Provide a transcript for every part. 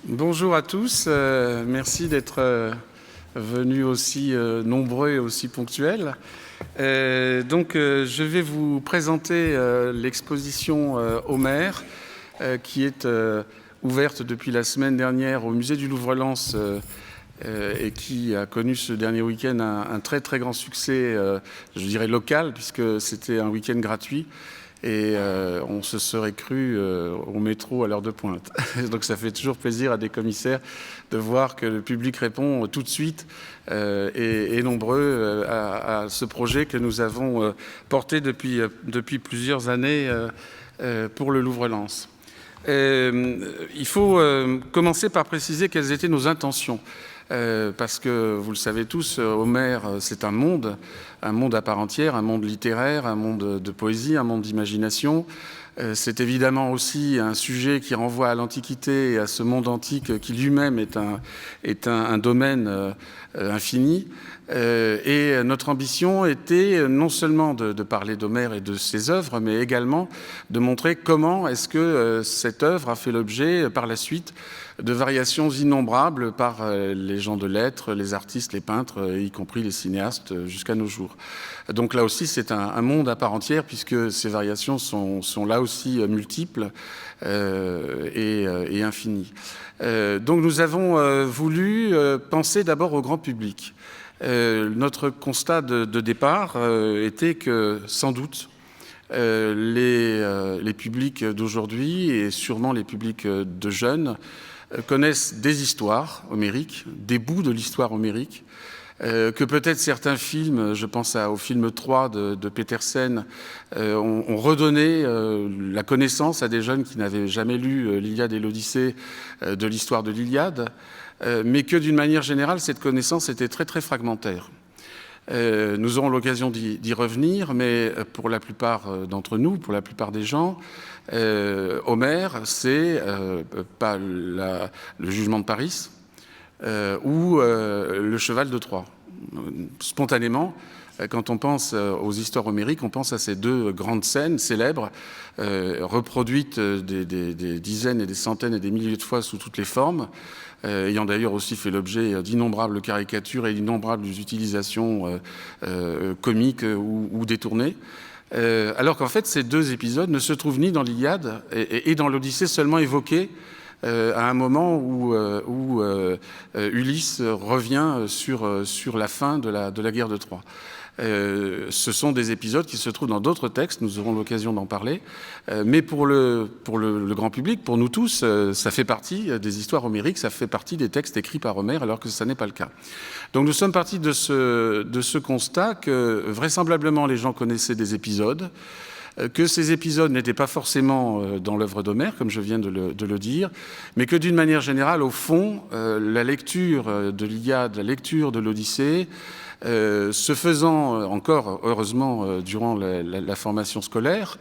Bonjour à tous, merci d'être venus aussi nombreux et aussi ponctuels. Je vais vous présenter l'exposition Homère qui est ouverte depuis la semaine dernière au musée du Louvre-Lens et qui a connu ce dernier week-end un très très grand succès, je dirais local, puisque c'était un week-end gratuit. Et on se serait cru au métro à l'heure de pointe. Donc ça fait toujours plaisir à des commissaires de voir que le public répond tout de suite et nombreux à ce projet que nous avons porté depuis plusieurs années pour le Louvre-Lens. Il faut commencer par préciser quelles étaient nos intentions. Parce que, vous le savez tous, Homère, c'est un monde à part entière, un monde littéraire, un monde de poésie, un monde d'imagination. C'est évidemment aussi un sujet qui renvoie à l'Antiquité et à ce monde antique qui lui-même est un domaine infini. Et notre ambition était non seulement de parler d'Homère et de ses œuvres, mais également de montrer comment est-ce que cette œuvre a fait l'objet par la suite de variations innombrables par les gens de lettres, les artistes, les peintres, y compris les cinéastes jusqu'à nos jours. Donc là aussi, c'est un monde à part entière puisque ces variations sont là aussi multiples et infinies. Donc nous avons voulu penser d'abord au grand public. Notre constat de départ était que, sans doute, les publics d'aujourd'hui et sûrement les publics de jeunes connaissent des histoires homériques, des bouts de l'histoire homérique, que peut-être certains films, je pense au film 3 de Petersen, ont redonné la connaissance à des jeunes qui n'avaient jamais lu l'Iliade et l'Odyssée de l'histoire de l'Iliade, mais que d'une manière générale, cette connaissance était très très fragmentaire. Nous aurons l'occasion d'y revenir, mais pour la plupart d'entre nous, pour la plupart des gens, Homère, c'est pas le jugement de Paris ou le cheval de Troie. Spontanément, quand on pense aux histoires homériques, on pense à ces deux grandes scènes célèbres, reproduites des dizaines et des centaines et des milliers de fois sous toutes les formes, ayant d'ailleurs aussi fait l'objet d'innombrables caricatures et d'innombrables utilisations comiques ou détournées. Alors qu'en fait, ces deux épisodes ne se trouvent ni dans l'Iliade et dans l'Odyssée seulement évoqués à un moment où Ulysse revient sur la fin de la guerre de Troie. Ce sont des épisodes qui se trouvent dans d'autres textes, nous aurons l'occasion d'en parler, mais pour le grand public, pour nous tous, ça fait partie des histoires homériques, ça fait partie des textes écrits par Homère, alors que ça n'est pas le cas. Donc nous sommes partis de ce constat que vraisemblablement les gens connaissaient des épisodes, que ces épisodes n'étaient pas forcément dans l'œuvre d'Homère, comme je viens de le dire, mais que d'une manière générale, au fond, la lecture de l'Iliade, la lecture de l'Odyssée, se faisant encore, heureusement, durant la formation scolaire,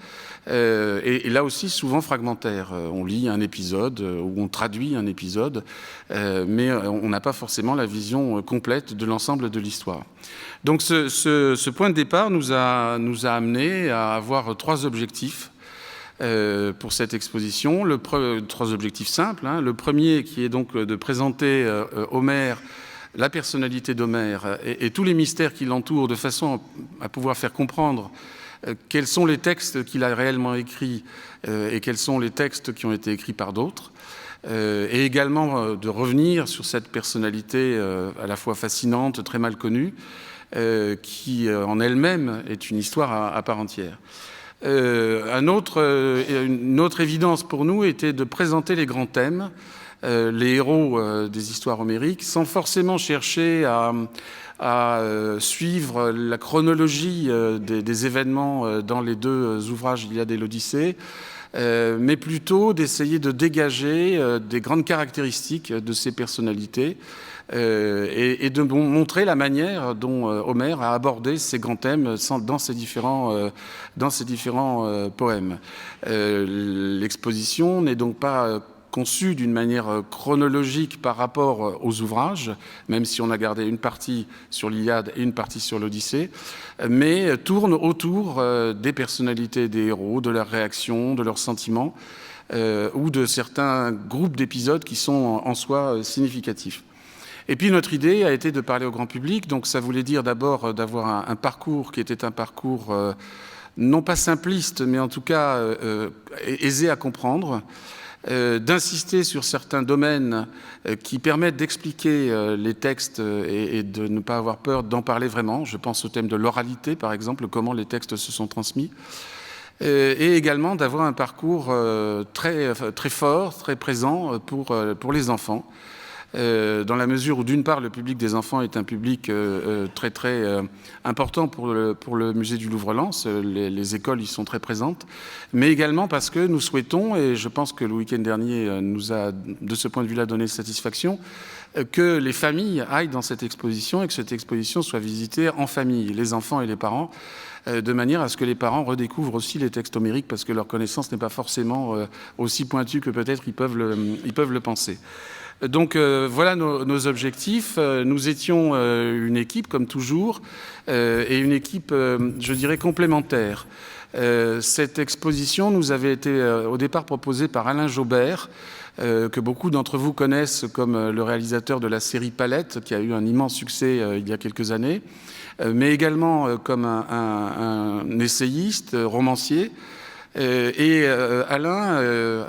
et là aussi souvent fragmentaire. On lit un épisode ou on traduit un épisode, mais on n'a pas forcément la vision complète de l'ensemble de l'histoire. Donc ce point de départ nous a amené à avoir trois objectifs pour cette exposition. Trois objectifs simples. Le premier qui est donc de présenter Homère, la personnalité d'Homère et tous les mystères qui l'entourent de façon à pouvoir faire comprendre quels sont les textes qu'il a réellement écrits et quels sont les textes qui ont été écrits par d'autres. Et également de revenir sur cette personnalité à la fois fascinante, très mal connue, qui en elle-même est une histoire à part entière. Une autre évidence pour nous était de présenter les grands thèmes, les héros des histoires homériques, sans forcément chercher à suivre la chronologie des événements dans les deux ouvrages L'Iliade et l'Odyssée, mais plutôt d'essayer de dégager des grandes caractéristiques de ces personnalités et de montrer la manière dont Homère a abordé ces grands thèmes dans ses différents poèmes. L'exposition n'est donc pas conçue d'une manière chronologique par rapport aux ouvrages, même si on a gardé une partie sur l'Iliade et une partie sur l'Odyssée, mais tourne autour des personnalités des héros, de leurs réactions, de leurs sentiments, ou de certains groupes d'épisodes qui sont en soi significatifs. Et puis notre idée a été de parler au grand public, donc ça voulait dire d'abord d'avoir un parcours qui était un parcours non pas simpliste, mais en tout cas aisé à comprendre, d'insister sur certains domaines qui permettent d'expliquer les textes et de ne pas avoir peur d'en parler vraiment. Je pense au thème de l'oralité, par exemple, comment les textes se sont transmis. Et également d'avoir un parcours très fort, très présent pour les enfants. Dans la mesure où, d'une part, le public des enfants est un public très important pour le musée du Louvre-Lens. Les écoles y sont très présentes. Mais également parce que nous souhaitons, et je pense que le week-end dernier nous a, de ce point de vue-là, donné satisfaction, que les familles aillent dans cette exposition et que cette exposition soit visitée en famille, les enfants et les parents, de manière à ce que les parents redécouvrent aussi les textes homériques, parce que leur connaissance n'est pas forcément aussi pointue que peut-être ils peuvent le penser. Donc voilà nos objectifs. Nous étions une équipe, comme toujours, et une équipe, je dirais, complémentaire. Cette exposition nous avait été au départ proposée par Alain Jaubert, que beaucoup d'entre vous connaissent comme le réalisateur de la série Palette, qui a eu un immense succès il y a quelques années, mais également comme un essayiste, romancier. Et Alain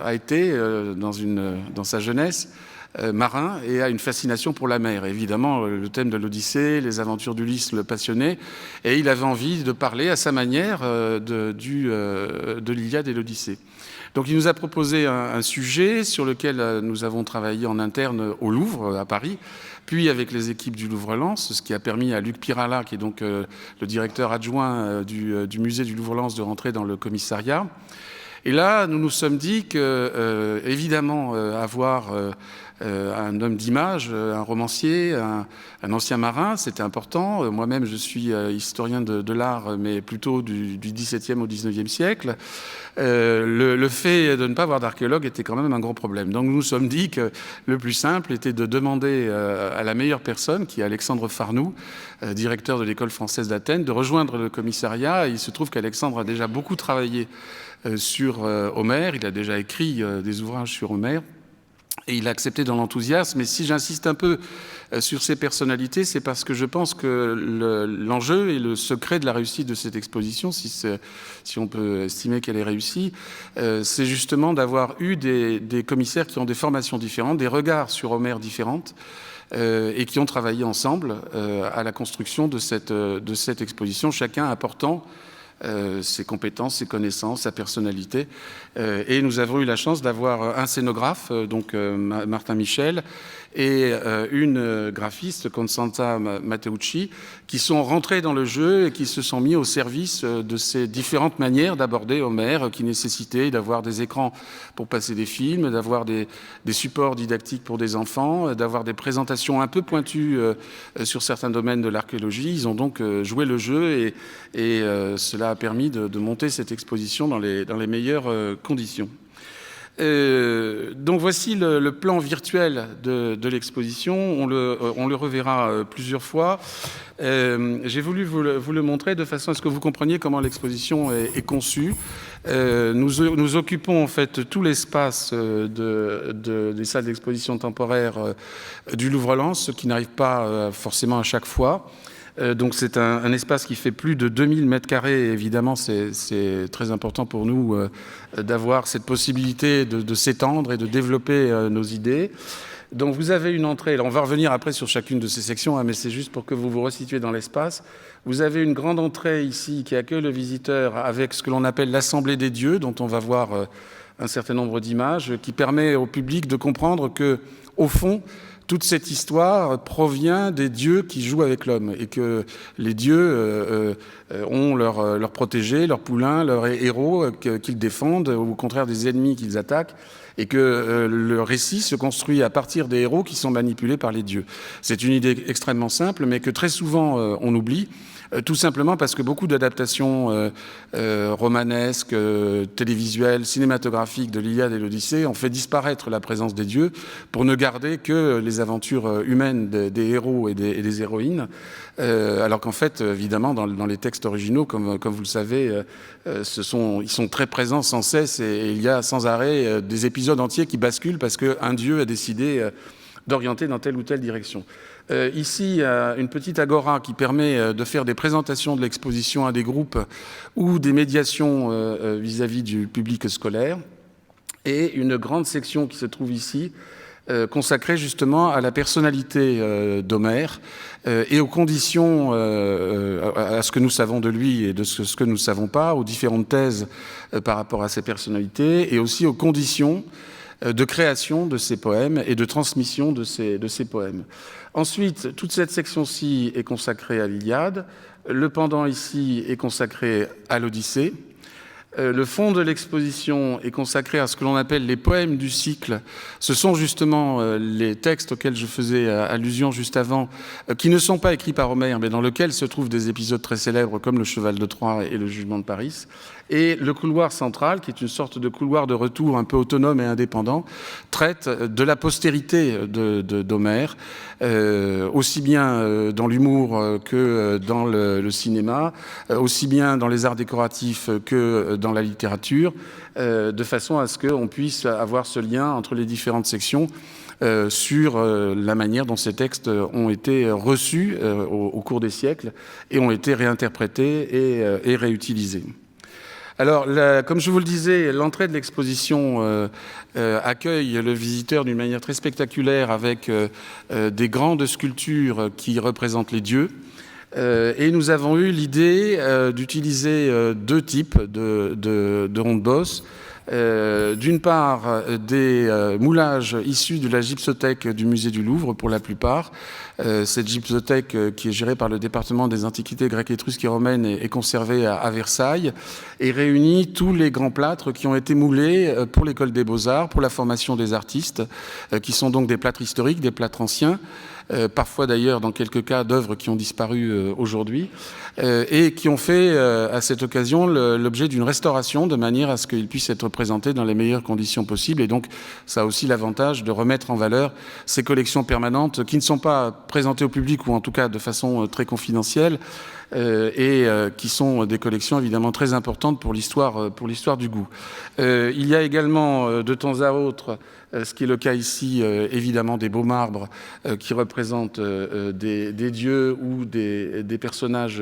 a été, dans sa jeunesse, marin et a une fascination pour la mer. Évidemment, le thème de l'Odyssée, les aventures d'Ulysse le passionnaient, et il avait envie de parler à sa manière de l'Iliade et l'Odyssée. Donc il nous a proposé un sujet sur lequel nous avons travaillé en interne au Louvre, à Paris, puis avec les équipes du Louvre-Lens, ce qui a permis à Luc Pirala, qui est donc le directeur adjoint du musée du Louvre-Lens, de rentrer dans le commissariat. Et là, nous nous sommes dit que, évidemment, avoir un homme d'image, un romancier, un ancien marin, c'était important. Moi-même, je suis historien de l'art, mais plutôt du XVIIe au XIXe siècle. Le fait de ne pas avoir d'archéologue était quand même un gros problème. Donc nous nous sommes dit que le plus simple était de demander à la meilleure personne, qui est Alexandre Farnoux, directeur de l'École française d'Athènes, de rejoindre le commissariat. Et il se trouve qu'Alexandre a déjà beaucoup travaillé sur Homère. Il a déjà écrit des ouvrages sur Homère. Et il a accepté dans l'enthousiasme. Mais si j'insiste un peu sur ces personnalités, c'est parce que je pense que l'enjeu et le secret de la réussite de cette exposition, si on peut estimer qu'elle est réussie, c'est justement d'avoir eu des commissaires qui ont des formations différentes, des regards sur Homère différentes, et qui ont travaillé ensemble à la construction de cette exposition, chacun apportant ses compétences, ses connaissances, sa personnalité. Et nous avons eu la chance d'avoir un scénographe, donc Martin Michel, et une graphiste, Constanza Matteucci, qui sont rentrés dans le jeu et qui se sont mis au service de ces différentes manières d'aborder Homère, qui nécessitaient d'avoir des écrans pour passer des films, d'avoir des supports didactiques pour des enfants, d'avoir des présentations un peu pointues sur certains domaines de l'archéologie. Ils ont donc joué le jeu et cela a permis de monter cette exposition dans les meilleures conditions. Donc voici le plan virtuel de l'exposition. On le reverra plusieurs fois. J'ai voulu vous le montrer de façon à ce que vous compreniez comment l'exposition est conçue. Nous occupons en fait tout l'espace des salles d'exposition temporaire du Louvre-Lens, ce qui n'arrive pas forcément à chaque fois. Donc c'est un espace qui fait plus de 2000 mètres carrés. Évidemment, c'est très important pour nous d'avoir cette possibilité de s'étendre et de développer nos idées. Donc vous avez une entrée, là on va revenir après sur chacune de ces sections, hein, mais c'est juste pour que vous vous resituiez dans l'espace. Vous avez une grande entrée ici qui accueille le visiteur avec ce que l'on appelle l'Assemblée des dieux, dont on va voir un certain nombre d'images, qui permet au public de comprendre que, au fond, toute cette histoire provient des dieux qui jouent avec l'homme et que les dieux ont leurs protégés, leurs poulains, leurs héros qu'ils défendent, ou au contraire des ennemis qu'ils attaquent, et que le récit se construit à partir des héros qui sont manipulés par les dieux. C'est une idée extrêmement simple, mais que très souvent on oublie. tout simplement parce que beaucoup d'adaptations romanesques, télévisuelles, cinématographiques de l'Iliade et l'Odyssée ont fait disparaître la présence des dieux pour ne garder que les aventures humaines des héros et des héroïnes, alors qu'en fait, évidemment, dans les textes originaux, comme vous le savez, ils sont très présents sans cesse, et il y a sans arrêt des épisodes entiers qui basculent parce qu'un dieu a décidé d'orienter dans telle ou telle direction. Ici, une petite agora qui permet de faire des présentations de l'exposition à des groupes ou des médiations vis-à-vis du public scolaire, et une grande section qui se trouve ici, consacrée justement à la personnalité d'Homère et aux conditions, à ce que nous savons de lui et de ce que nous ne savons pas, aux différentes thèses par rapport à ses personnalités, et aussi aux conditions de création de ces poèmes et de transmission de ces poèmes. Ensuite, toute cette section-ci est consacrée à l'Iliade. Le pendant ici est consacré à l'Odyssée. Le fond de l'exposition est consacré à ce que l'on appelle les poèmes du cycle. Ce sont justement les textes auxquels je faisais allusion juste avant, qui ne sont pas écrits par Homère, mais dans lesquels se trouvent des épisodes très célèbres comme le Cheval de Troie et le Jugement de Paris. Et le couloir central, qui est une sorte de couloir de retour un peu autonome et indépendant, traite de la postérité d'Homère, aussi bien dans l'humour que dans le cinéma, aussi bien dans les arts décoratifs que dans la littérature, de façon à ce qu'on puisse avoir ce lien entre les différentes sections sur la manière dont ces textes ont été reçus au cours des siècles et ont été réinterprétés et réutilisés. Alors, comme je vous le disais, l'entrée de l'exposition accueille le visiteur d'une manière très spectaculaire avec des grandes sculptures qui représentent les dieux. Et nous avons eu l'idée d'utiliser deux types de ronde-bosse. D'une part, des moulages issus de la gypsothèque du musée du Louvre, pour la plupart. Cette gypsothèque, qui est gérée par le département des antiquités grecques, étrusques et romaines, est conservée à Versailles et réunit tous les grands plâtres qui ont été moulés pour l'école des beaux-arts, pour la formation des artistes, qui sont donc des plâtres historiques, des plâtres anciens, parfois d'ailleurs dans quelques cas d'œuvres qui ont disparu aujourd'hui, et qui ont fait à cette occasion l'objet d'une restauration de manière à ce qu'ils puissent être présentés dans les meilleures conditions possibles. Et donc ça a aussi l'avantage de remettre en valeur ces collections permanentes qui ne sont pas présentées au public, ou en tout cas de façon très confidentielle, et qui sont des collections évidemment très importantes pour l'histoire du goût. Il y a également de temps à autre, ce qui est le cas ici, évidemment des beaux marbres qui représentent des dieux ou des personnages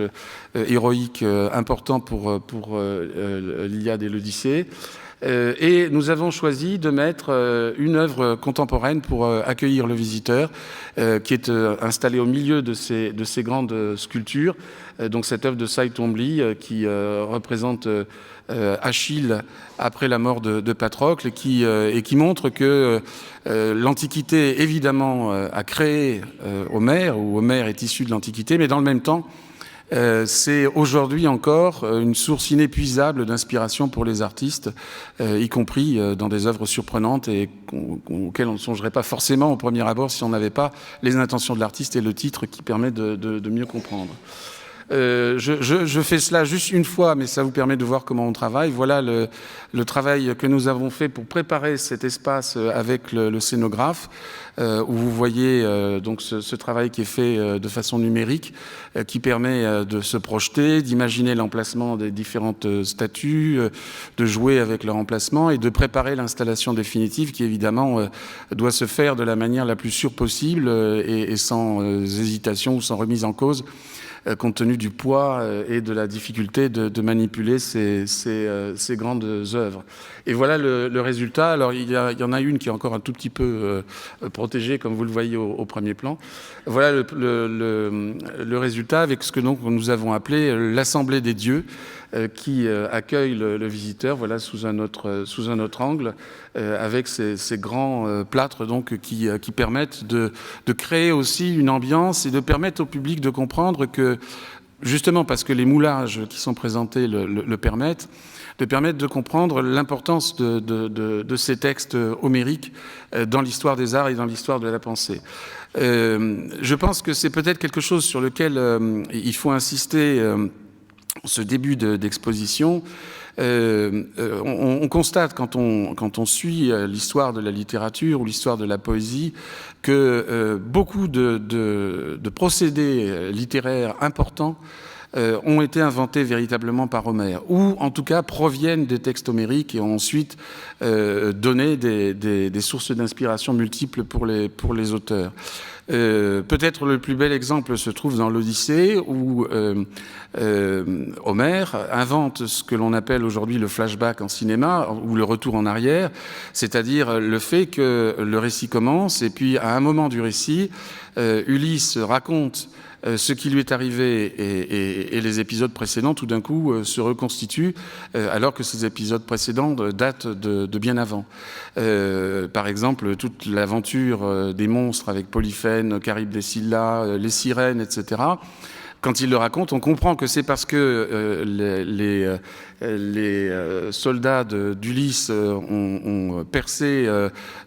héroïques importants pour l'Iliade et l'Odyssée. Et nous avons choisi de mettre une œuvre contemporaine pour accueillir le visiteur, qui est installée au milieu de ces grandes sculptures. Donc cette œuvre de Cy Twombly qui représente Achille après la mort de Patrocle, et qui montre que l'Antiquité, évidemment, a créé Homère, ou Homère est issu de l'Antiquité, mais dans le même temps, c'est aujourd'hui encore une source inépuisable d'inspiration pour les artistes, y compris dans des œuvres surprenantes et auxquelles on ne songerait pas forcément au premier abord si on n'avait pas les intentions de l'artiste et le titre qui permet de mieux comprendre. Je fais cela juste une fois, mais ça vous permet de voir comment on travaille. Voilà le travail que nous avons fait pour préparer cet espace avec le scénographe, où vous voyez donc ce travail qui est fait de façon numérique, qui permet de se projeter, d'imaginer l'emplacement des différentes statues, de jouer avec leur emplacement et de préparer l'installation définitive qui, évidemment, doit se faire de la manière la plus sûre possible et sans hésitation ou sans remise en cause, compte tenu du poids et de la difficulté de manipuler ces grandes œuvres. Et voilà le résultat. Alors, il y en a une qui est encore un tout petit peu protégée, comme vous le voyez au premier plan. Voilà le résultat avec ce que donc nous avons appelé l'Assemblée des dieux, qui accueille le visiteur, voilà, sous un autre angle, avec ces grands plâtres donc qui permettent de créer aussi une ambiance et de permettre au public de comprendre que, justement parce que les moulages qui sont présentés le permettent, de permettre de comprendre l'importance de ces textes homériques dans l'histoire des arts et dans l'histoire de la pensée. Je pense que c'est peut-être quelque chose sur lequel il faut insister en ce début d'exposition. On constate quand on suit l'histoire de la littérature ou l'histoire de la poésie que beaucoup de procédés littéraires importants ont été inventés véritablement par Homère, ou en tout cas proviennent des textes homériques et ont ensuite donné des sources d'inspiration multiples pour les auteurs. Peut-être le plus bel exemple se trouve dans l'Odyssée, où Homère invente ce que l'on appelle aujourd'hui le flashback en cinéma, ou le retour en arrière, c'est-à-dire le fait que le récit commence, et puis à un moment du récit, Ulysse raconte ce qui lui est arrivé et les épisodes précédents, tout d'un coup, se reconstituent, alors que ces épisodes précédents datent de bien avant. Par exemple, toute l'aventure des monstres avec Polyphène, Charybde et Scylla, les sirènes, etc., quand il le raconte, on comprend que c'est parce que les soldats d'Ulysse ont percé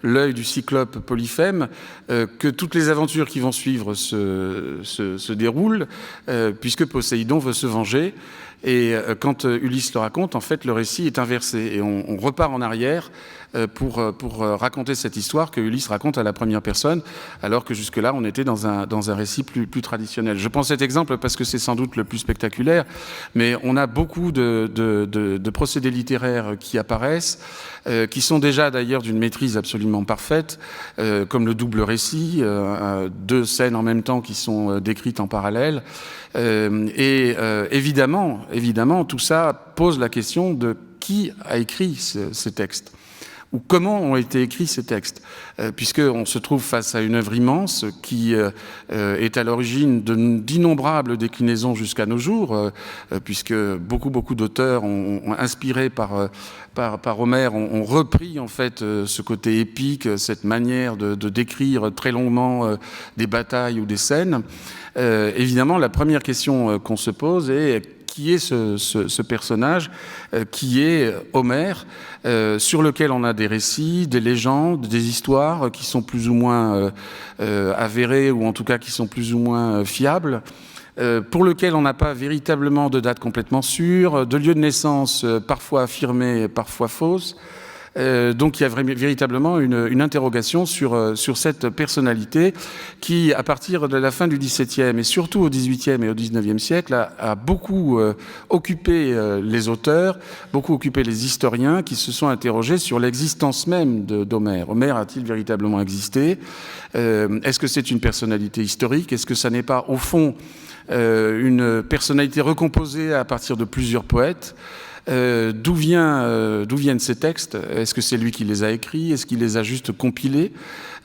l'œil du cyclope Polyphème, que toutes les aventures qui vont suivre se déroulent, puisque Poséidon veut se venger. Et quand Ulysse le raconte, en fait, le récit est inversé. Et on repart en arrière pour raconter cette histoire que Ulysse raconte à la première personne, alors que jusque-là, on était dans un récit plus traditionnel. Je prends cet exemple parce que c'est sans doute le plus spectaculaire, mais on a beaucoup de procédés littéraires qui apparaissent, qui sont déjà d'ailleurs d'une maîtrise absolument parfaite, comme le double récit, deux scènes en même temps qui sont décrites en parallèle. Évidemment, tout ça pose la question de qui a écrit ces textes, ou comment ont été écrits ces textes, puisqu'on se trouve face à une œuvre immense qui est à l'origine d'innombrables déclinaisons jusqu'à nos jours, puisque beaucoup d'auteurs ont inspiré par Homère, ont repris en fait ce côté épique, cette manière de décrire très longuement des batailles ou des scènes. Évidemment, la première question qu'on se pose est qui est ce personnage, qui est Homère, sur lequel on a des récits, des légendes, des histoires qui sont plus ou moins avérées, ou en tout cas qui sont plus ou moins fiables, pour lequel on n'a pas véritablement de date complètement sûre, de lieu de naissance parfois affirmé, parfois fausse. Donc il y a véritablement une interrogation sur cette personnalité qui, à partir de la fin du XVIIe et surtout au XVIIIe et au XIXe siècle, a beaucoup occupé les auteurs, beaucoup occupé les historiens qui se sont interrogés sur l'existence même d'Homère. Homère a-t-il véritablement existé ? Est-ce que c'est une personnalité historique ? Est-ce que ça n'est pas, au fond, une personnalité recomposée à partir de plusieurs poètes ? D'où viennent ces textes ? Est-ce que c'est lui qui les a écrits ? Est-ce qu'il les a juste compilés ?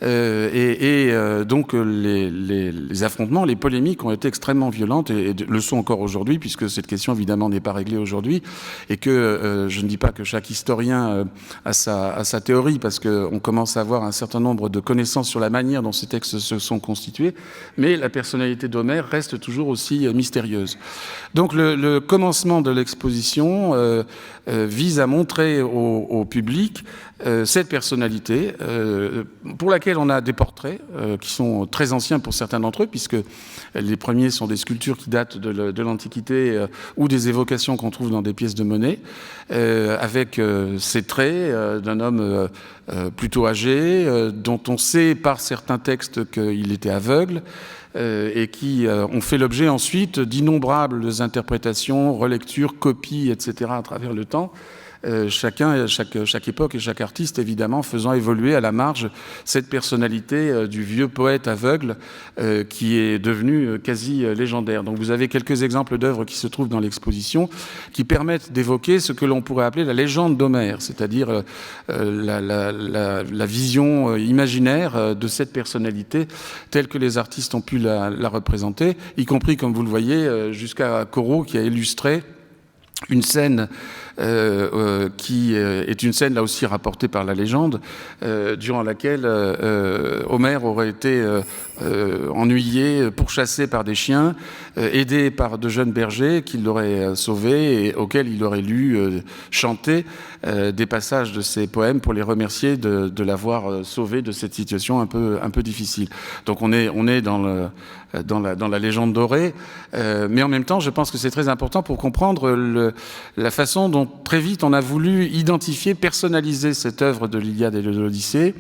Donc les affrontements, les polémiques ont été extrêmement violentes et le sont encore aujourd'hui, puisque cette question évidemment n'est pas réglée aujourd'hui, et que je ne dis pas que chaque historien a sa théorie, parce qu'on commence à avoir un certain nombre de connaissances sur la manière dont ces textes se sont constitués, mais la personnalité d'Homère reste toujours aussi mystérieuse. Donc le commencement de l'exposition vise à montrer au public cette personnalité pour laquelle on a des portraits qui sont très anciens pour certains d'entre eux, puisque les premiers sont des sculptures qui datent de l'Antiquité ou des évocations qu'on trouve dans des pièces de monnaie, avec ces traits d'un homme plutôt âgé, dont on sait par certains textes qu'il était aveugle, et qui ont fait l'objet ensuite d'innombrables interprétations, relectures, copies, etc. à travers le temps. Chaque époque et chaque artiste, évidemment, faisant évoluer à la marge cette personnalité du vieux poète aveugle qui est devenu quasi légendaire. Donc vous avez quelques exemples d'œuvres qui se trouvent dans l'exposition qui permettent d'évoquer ce que l'on pourrait appeler la légende d'Homère, c'est-à-dire la vision imaginaire de cette personnalité telle que les artistes ont pu la représenter, y compris, comme vous le voyez, jusqu'à Corot qui a illustré une scène qui est une scène là aussi rapportée par la légende, durant laquelle Homère aurait été ennuyé, pourchassé par des chiens, aidé par de jeunes bergers qui l'auraient sauvé et auxquels il aurait lu chanter des passages de ses poèmes pour les remercier de l'avoir sauvé de cette situation un peu difficile. Donc on est dans la légende dorée, mais en même temps, je pense que c'est très important pour comprendre la façon dont très vite on a voulu identifier, personnaliser cette œuvre de l'Iliade et de l'Odyssée,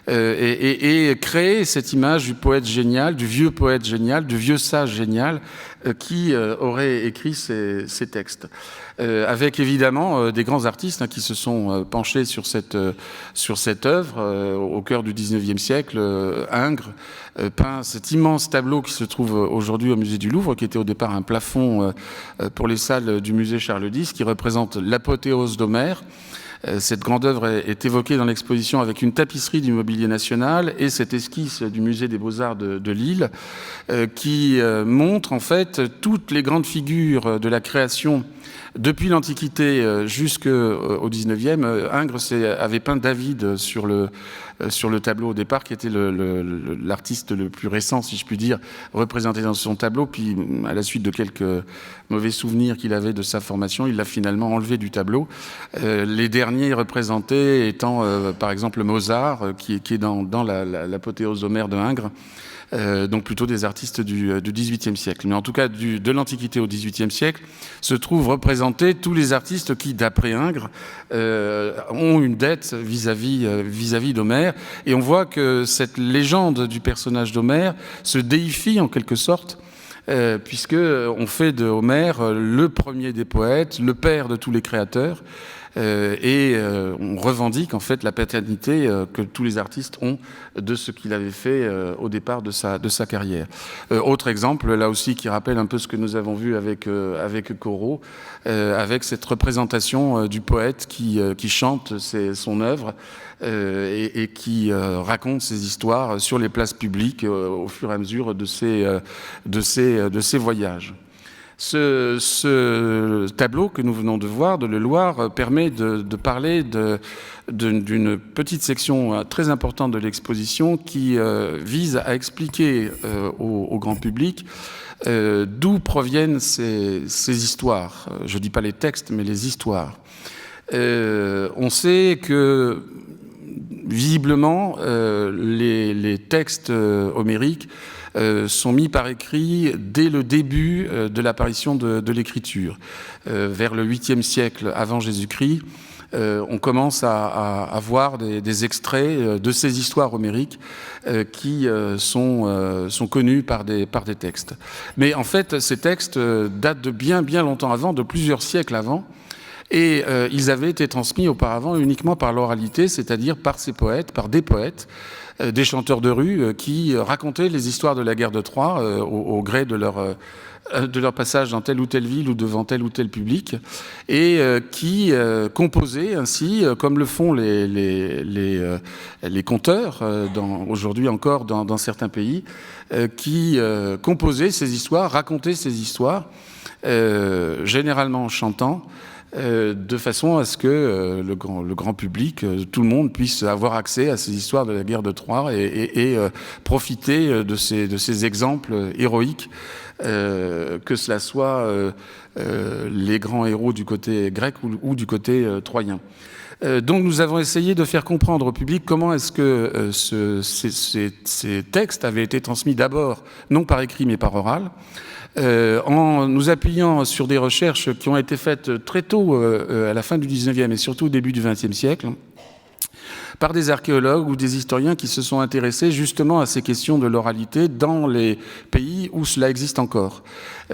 et créer cette image du poète génial, du vieux poète génial, du vieux sage génial qui aurait écrit ces textes. Avec évidemment des grands artistes qui se sont penchés sur cette œuvre au cœur du XIXe siècle. Ingres peint cet immense tableau qui se trouve aujourd'hui au musée du Louvre, qui était au départ un plafond pour les salles du musée Charles X, qui représente l'apothéose d'Homère. Cette grande œuvre est évoquée dans l'exposition avec une tapisserie du Mobilier National et cette esquisse du musée des Beaux-Arts de Lille qui montre en fait toutes les grandes figures de la création depuis l'Antiquité jusqu'au XIXe. Ingres avait peint David sur le tableau au départ, qui était l'artiste le plus récent, si je puis dire, représenté dans son tableau. Puis, à la suite de quelques mauvais souvenirs qu'il avait de sa formation, il l'a finalement enlevé du tableau. Les derniers représentés étant, par exemple, Mozart, qui est dans l'apothéose d'Homère de Ingres. Donc plutôt des artistes du XVIIIe siècle. Mais en tout cas, de l'Antiquité au XVIIIe siècle, se trouvent représentés tous les artistes qui, d'après Ingres, ont une dette vis-à-vis d'Homère. Et on voit que cette légende du personnage d'Homère se déifie en quelque sorte, puisqu'on fait de Homère le premier des poètes, le père de tous les créateurs, et on revendique en fait la paternité que tous les artistes ont de ce qu'il avait fait au départ de sa carrière. Autre exemple, là aussi, qui rappelle un peu ce que nous avons vu avec Corot, avec cette représentation du poète qui chante son œuvre et qui raconte ses histoires sur les places publiques au fur et à mesure de ses voyages. Ce tableau que nous venons de voir, de Le Loir, permet de parler d'une petite section très importante de l'exposition qui vise à expliquer au grand public d'où proviennent ces histoires. Je ne dis pas les textes, mais les histoires. On sait que, visiblement, les textes homériques sont mis par écrit dès le début de l'apparition de l'écriture. Vers le 8e siècle avant Jésus-Christ, on commence à voir des extraits de ces histoires homériques qui sont connus par des textes. Mais en fait, ces textes datent de bien longtemps avant, de plusieurs siècles avant, et ils avaient été transmis auparavant uniquement par l'oralité, c'est-à-dire par ces poètes, par des poètes, des chanteurs de rue qui racontaient les histoires de la guerre de Troie au gré de leur passage dans telle ou telle ville ou devant tel ou tel public, et qui composaient ainsi, comme le font les conteurs, aujourd'hui encore dans certains pays, qui composaient ces histoires, racontaient ces histoires, généralement en chantant, de façon à ce que le grand public, tout le monde puisse avoir accès à ces histoires de la guerre de Troie et profiter de ces exemples héroïques, que cela soit les grands héros du côté grec ou du côté troyen. Donc nous avons essayé de faire comprendre au public comment est-ce que ces textes avaient été transmis d'abord, non par écrit mais par oral, en nous appuyant sur des recherches qui ont été faites très tôt, à la fin du 19e et surtout au début du 20e siècle, par des archéologues ou des historiens qui se sont intéressés justement à ces questions de l'oralité dans les pays où cela existe encore,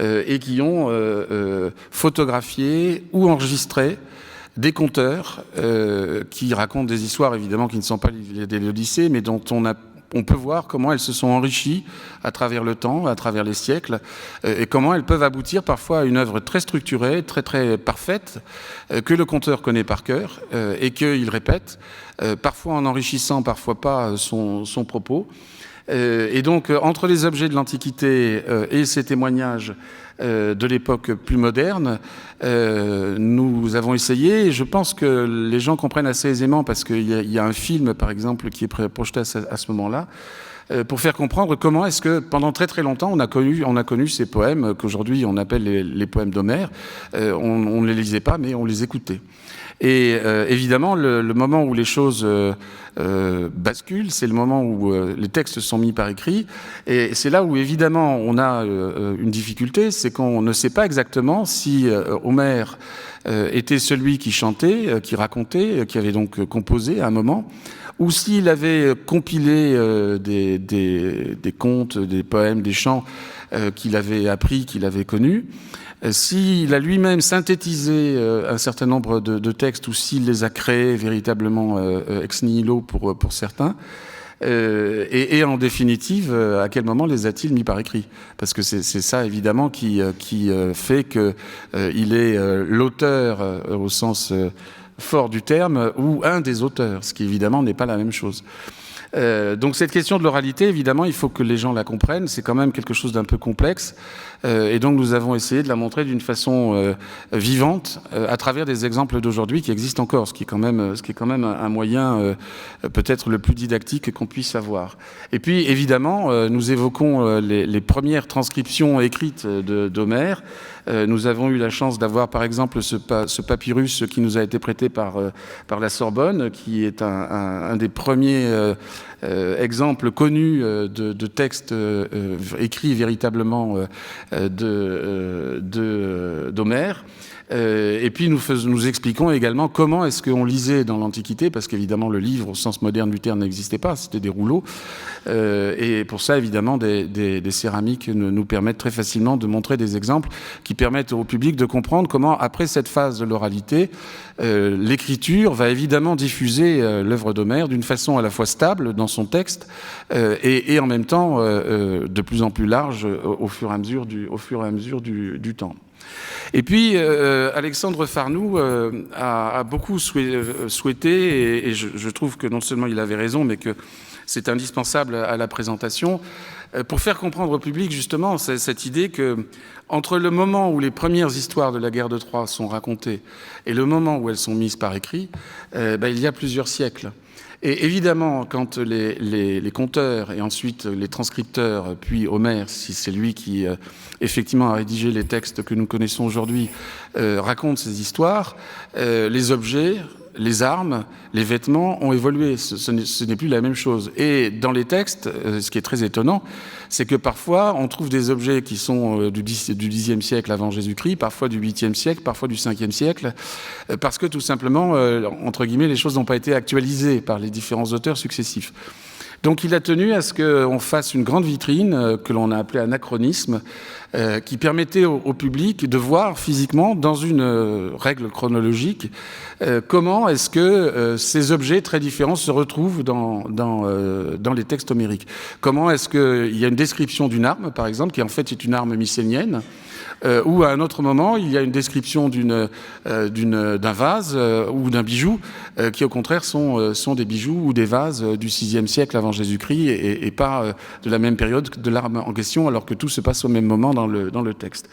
et qui ont photographié ou enregistré des conteurs qui racontent des histoires évidemment qui ne sont pas de l'Odyssée, mais dont on peut voir comment elles se sont enrichies à travers le temps, à travers les siècles, et comment elles peuvent aboutir parfois à une œuvre très structurée, très très parfaite, que le conteur connaît par cœur et qu'il répète, parfois en enrichissant, parfois pas son propos, Et donc, entre les objets de l'Antiquité et ces témoignages de l'époque plus moderne, nous avons essayé, et je pense que les gens comprennent assez aisément, parce qu'il y a un film, par exemple, qui est projeté à ce moment-là, pour faire comprendre comment est-ce que, pendant très très longtemps, on a connu ces poèmes qu'aujourd'hui on appelle les poèmes d'Homère. On ne les lisait pas, mais on les écoutait. Et évidemment, le moment où les choses basculent, c'est le moment où les textes sont mis par écrit. Et c'est là où, évidemment, on a une difficulté, c'est qu'on ne sait pas exactement si Homère était celui qui chantait, qui racontait, qui avait donc composé à un moment, ou s'il avait compilé des contes, des poèmes, des chants qu'il avait appris, qu'il avait connus. S'il a lui-même synthétisé un certain nombre de textes ou s'il les a créés véritablement ex nihilo pour certains, et en définitive, à quel moment les a-t-il mis par écrit? Parce que c'est ça évidemment qui fait qu'il est l'auteur au sens fort du terme ou un des auteurs, ce qui évidemment n'est pas la même chose. Donc cette question de l'oralité, évidemment, il faut que les gens la comprennent. C'est quand même quelque chose d'un peu complexe. Et donc nous avons essayé de la montrer d'une façon vivante à travers des exemples d'aujourd'hui qui existent encore, ce qui est quand même un moyen peut-être le plus didactique qu'on puisse avoir. Et puis évidemment, nous évoquons les premières transcriptions écrites d'Homère. Nous avons eu la chance d'avoir par exemple ce papyrus qui nous a été prêté par la Sorbonne, qui est un des premiers exemples connus de textes écrits véritablement d'Homère. Et puis nous expliquons également comment est-ce qu'on lisait dans l'Antiquité, parce qu'évidemment le livre au sens moderne du terme n'existait pas, c'était des rouleaux. Et pour ça, évidemment, des céramiques nous permettent très facilement de montrer des exemples qui permettent au public de comprendre comment, après cette phase de l'oralité, l'écriture va évidemment diffuser l'œuvre d'Homère d'une façon à la fois stable dans son texte et en même temps de plus en plus large au fur et à mesure du temps. Et puis, Alexandre Farnoux a beaucoup souhaité, et je trouve que non seulement il avait raison, mais que c'est indispensable à la présentation, pour faire comprendre au public justement cette idée que entre le moment où les premières histoires de la guerre de Troie sont racontées et le moment où elles sont mises par écrit, il y a plusieurs siècles. Et évidemment, quand les conteurs et ensuite les transcripteurs, puis Homère, si c'est lui qui effectivement a rédigé les textes que nous connaissons aujourd'hui, racontent ces histoires, les objets, les armes, les vêtements ont évolué. Ce n'est plus la même chose. Et dans les textes, ce qui est très étonnant, c'est que parfois on trouve des objets qui sont du Xe siècle avant Jésus-Christ, parfois du 8e siècle, parfois du 5e siècle, parce que tout simplement, entre guillemets, les choses n'ont pas été actualisées par les différents auteurs successifs. Donc il a tenu à ce qu'on fasse une grande vitrine que l'on a appelée anachronisme, qui permettait au public de voir physiquement, dans une règle chronologique, comment est-ce que ces objets très différents se retrouvent dans les textes homériques. Comment est-ce qu'il y a une description d'une arme, par exemple, qui en fait est une arme mycénienne, ou à un autre moment, il y a une description d'un vase ou d'un bijou qui, au contraire, sont des bijoux ou des vases du VIe siècle avant Jésus-Christ et pas de la même période de l'arme en question, alors que tout se passe au même moment dans le texte.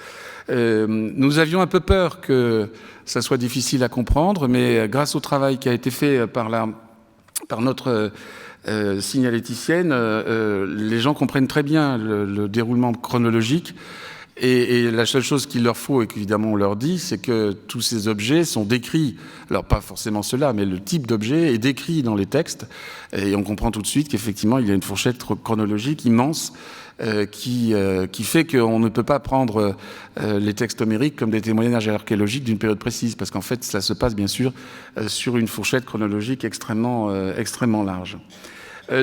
Nous avions un peu peur que ça soit difficile à comprendre, mais grâce au travail qui a été fait par notre signaléticienne, les gens comprennent très bien le déroulement chronologique. Et la seule chose qu'il leur faut, et qu'évidemment on leur dit, c'est que tous ces objets sont décrits, alors pas forcément cela, mais le type d'objet est décrit dans les textes, et on comprend tout de suite qu'effectivement il y a une fourchette chronologique immense qui fait qu'on ne peut pas prendre les textes homériques comme des témoignages archéologiques d'une période précise, parce qu'en fait ça se passe bien sûr sur une fourchette chronologique extrêmement large.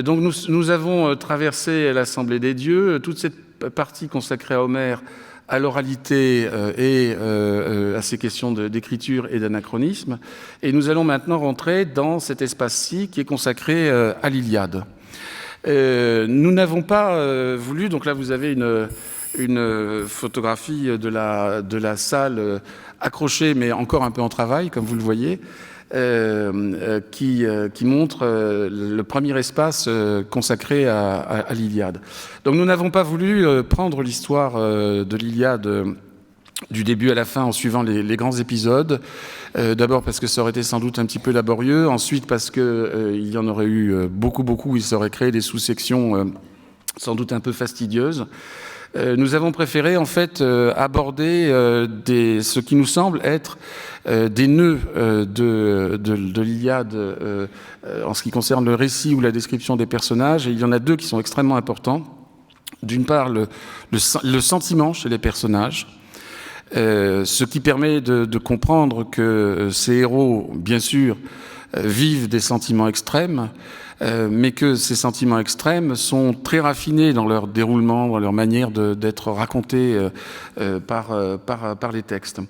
Donc nous avons traversé l'Assemblée des dieux, toute cette partie consacrée à Homère, à l'oralité et à ces questions d'écriture et d'anachronisme. Et nous allons maintenant rentrer dans cet espace-ci qui est consacré à l'Iliade. Nous n'avons pas voulu, donc là vous avez une photographie de la salle accrochée, mais encore un peu en travail, comme vous le voyez. qui montre le premier espace consacré à l'Iliade. Donc nous n'avons pas voulu prendre l'histoire de l'Iliade du début à la fin en suivant les grands épisodes. D'abord parce que ça aurait été sans doute un petit peu laborieux, ensuite parce qu'il y en aurait eu beaucoup, il s'aurait créé des sous-sections sans doute un peu fastidieuses. Nous avons préféré en fait aborder ce qui nous semble être des nœuds de l'Iliade en ce qui concerne le récit ou la description des personnages. Et il y en a deux qui sont extrêmement importants. D'une part, le sentiment chez les personnages, ce qui permet de comprendre que ces héros, bien sûr, vivent des sentiments extrêmes, mais que ces sentiments extrêmes sont très raffinés dans leur déroulement, dans leur manière d'être racontés par les textes.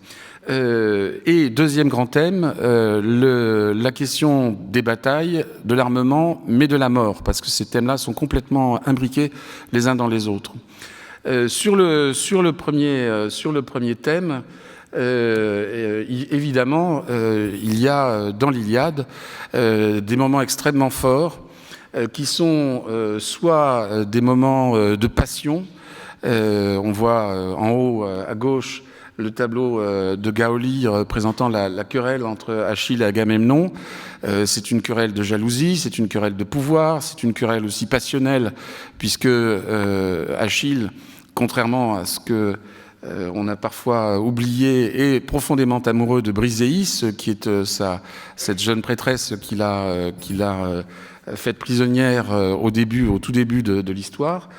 Et deuxième grand thème, la question des batailles, de l'armement, mais de la mort, parce que ces thèmes-là sont complètement imbriqués les uns dans les autres. Sur le premier thème, évidemment, il y a dans l'Iliade des moments extrêmement forts qui sont soit des moments de passion. On voit en haut à gauche le tableau de Gaoli représentant la querelle entre Achille et Agamemnon. C'est une querelle de jalousie, c'est une querelle de pouvoir, c'est une querelle aussi passionnelle, puisque Achille, contrairement à ce que on a parfois oublié, est profondément amoureux de Briséis, qui est cette jeune prêtresse qu'il a faite prisonnière au tout début de l'histoire.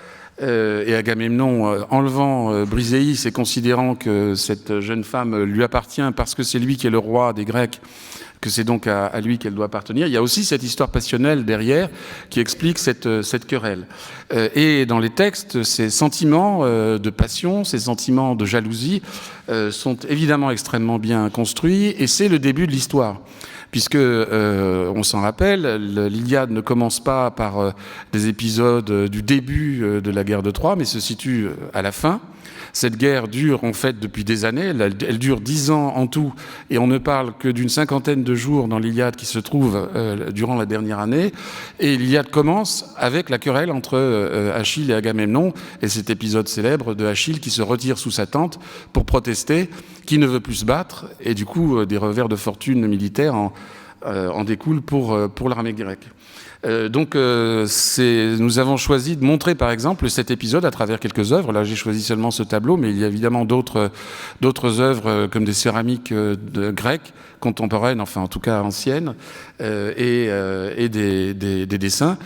Et Agamemnon, enlevant Briséis et considérant que cette jeune femme lui appartient parce que c'est lui qui est le roi des Grecs, que c'est donc à lui qu'elle doit appartenir. Il y a aussi cette histoire passionnelle derrière qui explique cette querelle. Et dans les textes, ces sentiments de passion, ces sentiments de jalousie sont évidemment extrêmement bien construits, et c'est le début de l'histoire. Puisque, on s'en rappelle, l'Iliade ne commence pas par des épisodes du début de la guerre de Troie, mais se situe à la fin. Cette guerre dure en fait depuis des années, elle dure 10 ans en tout, et on ne parle que d'une cinquantaine de jours dans l'Iliade qui se trouve durant la dernière année. Et l'Iliade commence avec la querelle entre Achille et Agamemnon, et cet épisode célèbre de Achille qui se retire sous sa tente pour protester, qui ne veut plus se battre, et du coup des revers de fortune militaire en découlent pour l'armée grecque. Donc nous avons choisi de montrer par exemple cet épisode à travers quelques œuvres. Là j'ai choisi seulement ce tableau, mais il y a évidemment d'autres œuvres comme des céramiques grecques contemporaines, enfin en tout cas anciennes, et des dessins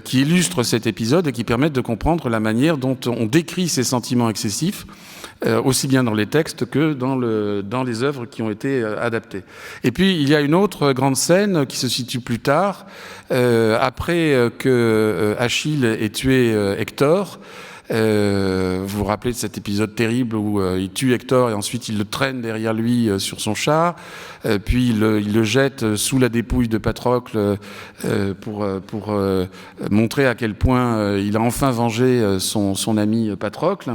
qui illustrent cet épisode et qui permettent de comprendre la manière dont on décrit ces sentiments excessifs, aussi bien dans les textes que dans les œuvres qui ont été adaptées. Et puis il y a une autre grande scène qui se situe plus tard, après que Achille ait tué Hector. Vous vous rappelez de cet épisode terrible où il tue Hector et ensuite il le traîne derrière lui sur son char, puis il le jette sous la dépouille de Patrocle pour montrer à quel point il a enfin vengé son ami Patrocle.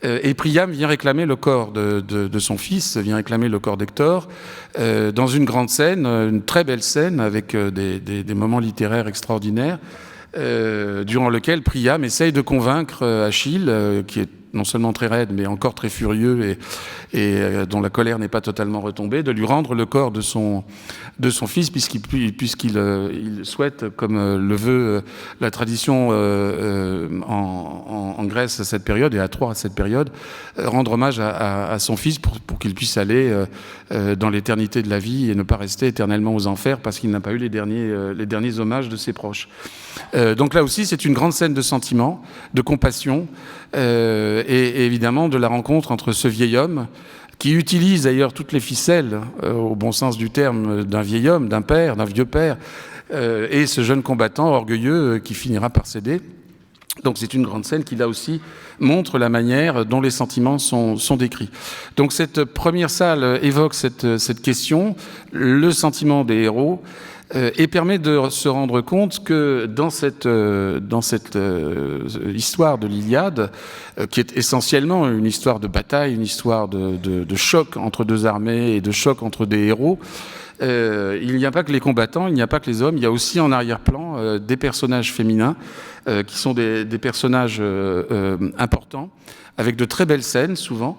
Et Priam vient réclamer le corps de son fils, vient réclamer le corps d'Hector, dans une grande scène, une très belle scène avec des moments littéraires extraordinaires, durant lequel Priam essaye de convaincre Achille, qui est non seulement très raide, mais encore très furieux et dont la colère n'est pas totalement retombée, de lui rendre le corps de son fils, puisqu'il souhaite, comme le veut la tradition en Grèce à cette période, et à Troie à cette période, rendre hommage à son fils pour qu'il puisse aller dans l'éternité de la vie et ne pas rester éternellement aux enfers parce qu'il n'a pas eu les derniers hommages de ses proches. Donc là aussi, c'est une grande scène de sentiment, de compassion, et évidemment de la rencontre entre ce vieil homme qui utilise d'ailleurs toutes les ficelles, au bon sens du terme, d'un vieil homme, d'un père, d'un vieux père, et ce jeune combattant orgueilleux qui finira par céder. Donc c'est une grande scène qui là aussi montre la manière dont les sentiments sont décrits. Donc cette première salle évoque cette question, le sentiment des héros, et permet de se rendre compte que dans cette histoire de l'Iliade, qui est essentiellement une histoire de bataille, une histoire de choc entre deux armées et de choc entre des héros, il n'y a pas que les combattants, il n'y a pas que les hommes, il y a aussi en arrière-plan des personnages féminins qui sont des personnages importants, avec de très belles scènes souvent.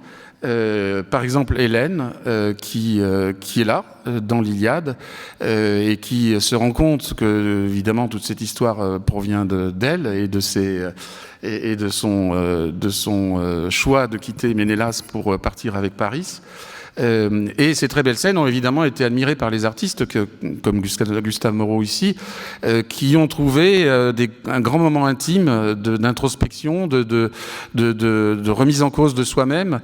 Par exemple Hélène qui est là dans l'Iliade et qui se rend compte que évidemment toute cette histoire provient d'elle et de son choix de quitter Ménélas pour partir avec Paris. Et ces très belles scènes ont évidemment été admirées par les artistes, comme Gustave Moreau ici, qui ont trouvé un grand moment intime d'introspection, de remise en cause de soi-même,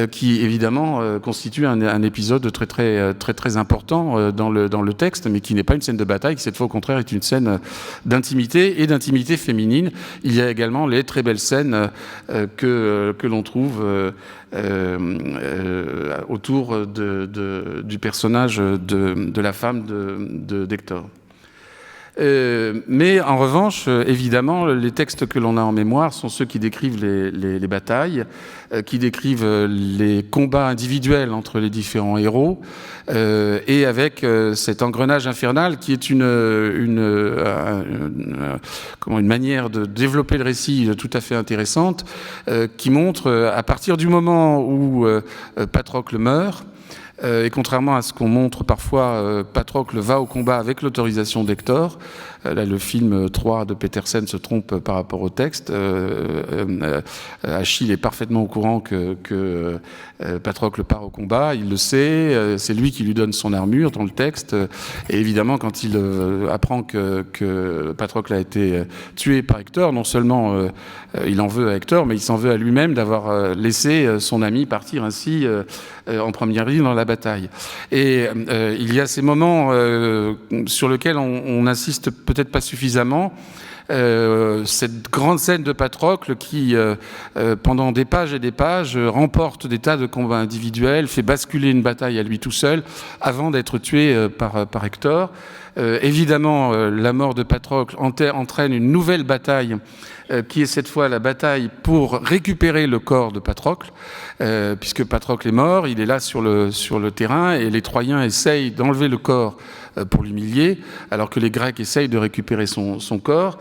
qui évidemment constitue un épisode très important dans le texte, mais qui n'est pas une scène de bataille, qui cette fois au contraire est une scène d'intimité et d'intimité féminine. Il y a également les très belles scènes que l'on trouve autour du personnage de la femme d'Hector. Mais en revanche, évidemment, les textes que l'on a en mémoire sont ceux qui décrivent les batailles, qui décrivent les combats individuels entre les différents héros, et avec cet engrenage infernal qui est une manière de développer le récit tout à fait intéressante, qui montre à partir du moment où Patrocle meurt, et contrairement à ce qu'on montre parfois, Patrocle va au combat avec l'autorisation d'Hector. Là, le film 3 de Petersen se trompe par rapport au texte. Achille est parfaitement au courant que Patrocle part au combat. Il le sait. C'est lui qui lui donne son armure dans le texte. Et évidemment, quand il apprend que Patrocle a été tué par Hector, non seulement il en veut à Hector, mais il s'en veut à lui-même d'avoir laissé son ami partir ainsi en première ligne dans la bataille. Et il y a ces moments sur lesquels on insiste peut-être pas suffisamment. Cette grande scène de Patrocle qui, pendant des pages et des pages, remporte des tas de combats individuels, fait basculer une bataille à lui tout seul, avant d'être tué par Hector. Évidemment, la mort de Patrocle entraîne une nouvelle bataille, qui est cette fois la bataille pour récupérer le corps de Patrocle, puisque Patrocle est mort, il est là sur le terrain, et les Troyens essayent d'enlever le corps pour l'humilier, alors que les Grecs essayent de récupérer son corps.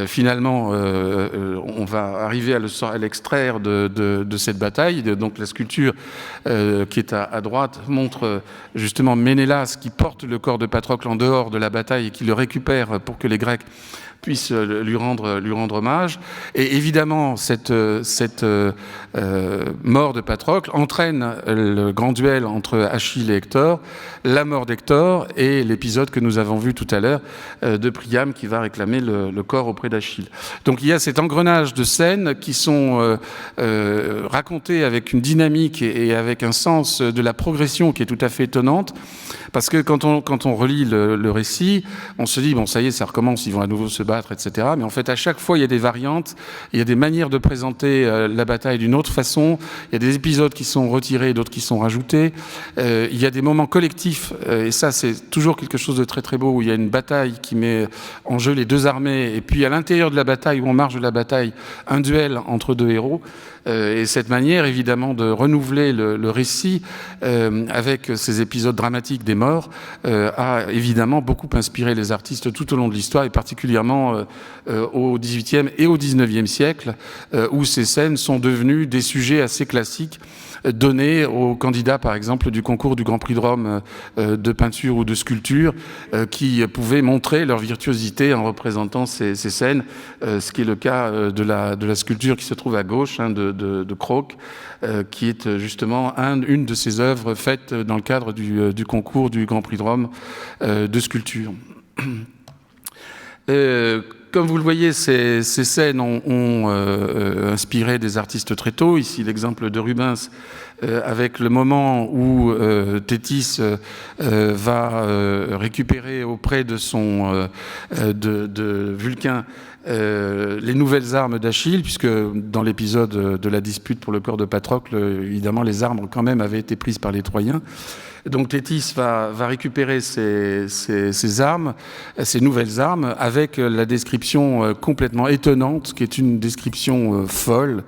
Finalement, on va arriver à l'extraire de cette bataille. Donc la sculpture qui est à droite montre justement Ménélas qui porte le corps de Patrocle en dehors de la bataille et qui le récupère pour que les Grecs puissent lui rendre hommage. Et évidemment, cette mort de Patrocle entraîne le grand duel entre Achille et Hector, la mort d'Hector et l'épisode que nous avons vu tout à l'heure de Priam qui va réclamer le corps auprès d'Achille. Donc il y a cet engrenage de scènes qui sont racontées avec une dynamique et avec un sens de la progression qui est tout à fait étonnante, parce que quand on relit le récit, on se dit, bon, ça y est, ça recommence, ils vont à nouveau se battre, etc. Mais en fait, à chaque fois, il y a des variantes, il y a des manières de présenter la bataille d'une autre façon, il y a des épisodes qui sont retirés, d'autres qui sont rajoutés, il y a des moments collectifs, et ça, c'est toujours quelque chose de très très beau, où il y a une bataille qui met en jeu les deux armées, et puis à l'intérieur de la bataille, ou en marge de la bataille, un duel entre deux héros. Et cette manière, évidemment, de renouveler le récit avec ces épisodes dramatiques des morts a évidemment beaucoup inspiré les artistes tout au long de l'histoire, et particulièrement au XVIIIe et au XIXe siècle, où ces scènes sont devenues des sujets assez classiques donnés aux candidats, par exemple, du concours du Grand Prix de Rome de peinture ou de sculpture, qui pouvaient montrer leur virtuosité en représentant ces scènes, ce qui est le cas de la sculpture qui se trouve à gauche, de Croc, qui est justement une de ces œuvres faites dans le cadre du concours du Grand Prix de Rome de sculpture. Comme vous le voyez, ces scènes ont inspiré des artistes très tôt. Ici, l'exemple de Rubens, avec le moment où Thétis va récupérer auprès de Vulcain les nouvelles armes d'Achille, puisque dans l'épisode de la dispute pour le corps de Patrocle, évidemment, les armes quand même avaient été prises par les Troyens. Donc Tétis va récupérer ces armes, ces nouvelles armes, avec la description complètement étonnante, qui est une description folle,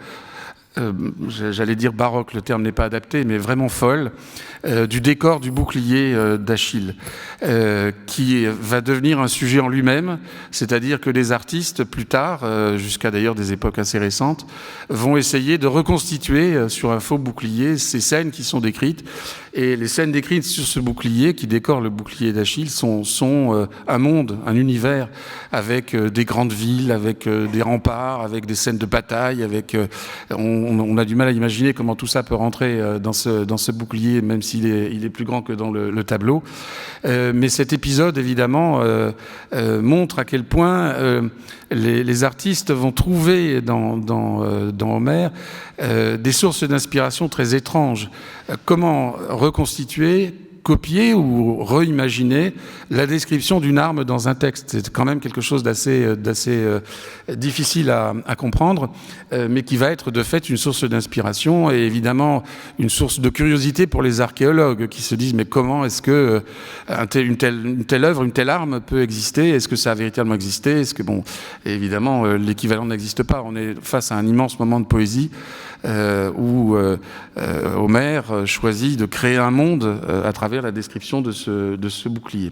j'allais dire baroque, le terme n'est pas adapté, mais vraiment folle, du décor du bouclier d'Achille, qui va devenir un sujet en lui-même, c'est-à-dire que les artistes, plus tard, jusqu'à d'ailleurs des époques assez récentes, vont essayer de reconstituer sur un faux bouclier ces scènes qui sont décrites. Et les scènes décrites sur ce bouclier, qui décore le bouclier d'Achille, sont un monde, un univers, avec des grandes villes, avec des remparts, avec des scènes de bataille, avec... On a du mal à imaginer comment tout ça peut rentrer dans ce bouclier, même s'il est plus grand que dans le tableau. Mais cet épisode, évidemment, montre à quel point les artistes vont trouver dans Homère des sources d'inspiration très étranges. Comment reconstituer, copier ou reimaginer la description d'une arme dans un texte. C'est quand même quelque chose d'assez difficile à comprendre, mais qui va être de fait une source d'inspiration et évidemment une source de curiosité pour les archéologues qui se disent mais comment est-ce que une telle œuvre, une telle arme peut exister? Est-ce que ça a véritablement existé? Est-ce que bon, évidemment l'équivalent n'existe pas. On est face à un immense moment de poésie où Homère choisit de créer un monde à travers la description de ce bouclier.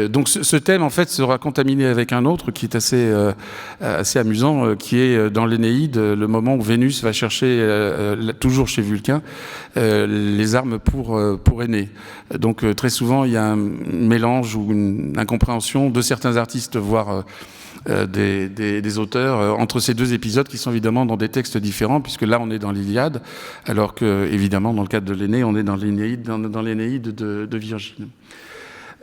Donc ce thème en fait sera contaminé avec un autre qui est assez amusant, qui est dans l'Énéide, le moment où Vénus va chercher toujours chez Vulcain les armes pour Énée. Donc très souvent il y a un mélange ou une incompréhension de certains artistes, voire des auteurs entre ces deux épisodes qui sont évidemment dans des textes différents, puisque là on est dans l'Iliade, alors que évidemment dans le cadre de l'Énée on est dans l'Énéide, dans l'Énéide de Virgile.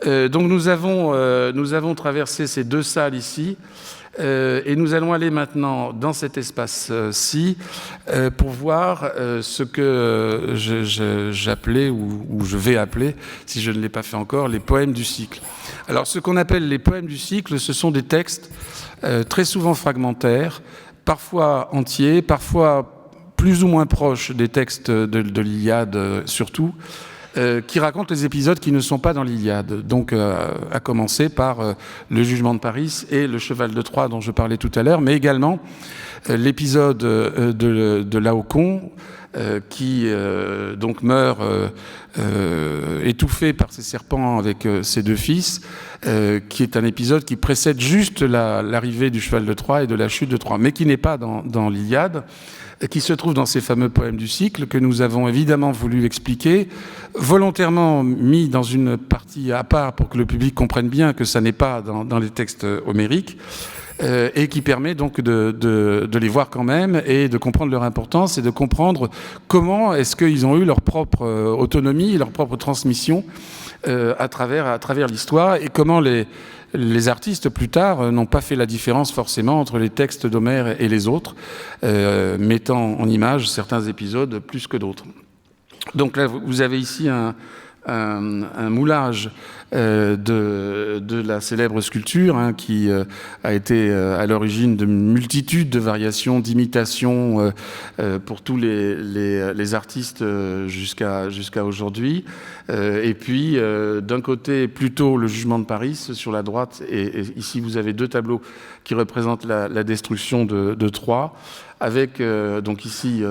Donc nous avons traversé ces deux salles ici, et nous allons aller maintenant dans cet espace-ci pour voir ce que j'appelais ou je vais appeler, si je ne l'ai pas fait encore, les poèmes du cycle. Alors ce qu'on appelle les poèmes du cycle, ce sont des textes très souvent fragmentaires, parfois entiers, parfois plus ou moins proches des textes de l'Iliade surtout, qui racontent les épisodes qui ne sont pas dans l'Iliade. Donc, à commencer par le jugement de Paris et le cheval de Troie dont je parlais tout à l'heure, mais également l'épisode de Laocoon, qui donc meurt étouffé par ses serpents avec ses deux fils, qui est un épisode qui précède juste l'arrivée du cheval de Troie et de la chute de Troie, mais qui n'est pas dans l'Iliade, qui se trouve dans ces fameux poèmes du cycle que nous avons évidemment voulu expliquer, volontairement mis dans une partie à part pour que le public comprenne bien que ça n'est pas dans les textes homériques, et qui permet donc de les voir quand même et de comprendre leur importance et de comprendre comment est-ce qu'ils ont eu leur propre autonomie, leur propre transmission à travers l'histoire, et comment les artistes plus tard n'ont pas fait la différence forcément entre les textes d'Homère et les autres, mettant en image certains épisodes plus que d'autres. Donc là, vous avez ici un moulage de la célèbre sculpture qui a été à l'origine de multitudes de variations, d'imitations pour tous les artistes jusqu'à aujourd'hui. Et puis, d'un côté, plutôt le jugement de Paris sur la droite, et ici vous avez deux tableaux qui représentent la destruction de Troie, avec donc ici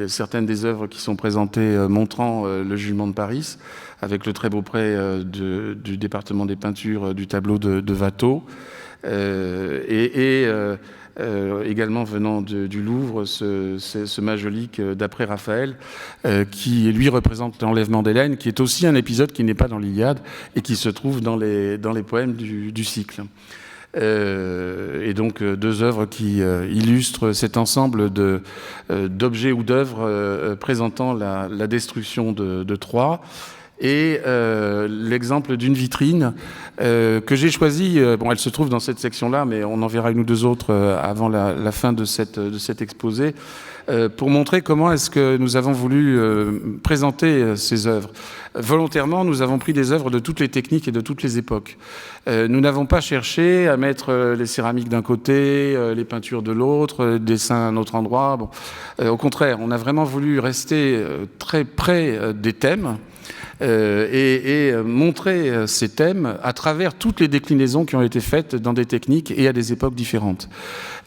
certaines des œuvres qui sont présentées montrant le jugement de Paris, avec le très beau prêt du département des peintures du tableau de Watteau, également venant du Louvre, ce majolique d'après Raphaël, qui lui représente l'enlèvement d'Hélène, qui est aussi un épisode qui n'est pas dans l'Iliade et qui se trouve dans les poèmes du cycle. Et donc deux œuvres qui illustrent cet ensemble d'objets ou d'œuvres présentant la destruction de Troie. Et l'exemple d'une vitrine que j'ai choisie, bon, elle se trouve dans cette section-là, mais on en verra une ou deux autres avant la fin de cet exposé, pour montrer comment est-ce que nous avons voulu présenter ces œuvres. Volontairement, nous avons pris des œuvres de toutes les techniques et de toutes les époques. Nous n'avons pas cherché à mettre les céramiques d'un côté, les peintures de l'autre, les dessins à un autre endroit. Bon. Au contraire, on a vraiment voulu rester très près des thèmes, et montrer ces thèmes à travers toutes les déclinaisons qui ont été faites dans des techniques et à des époques différentes.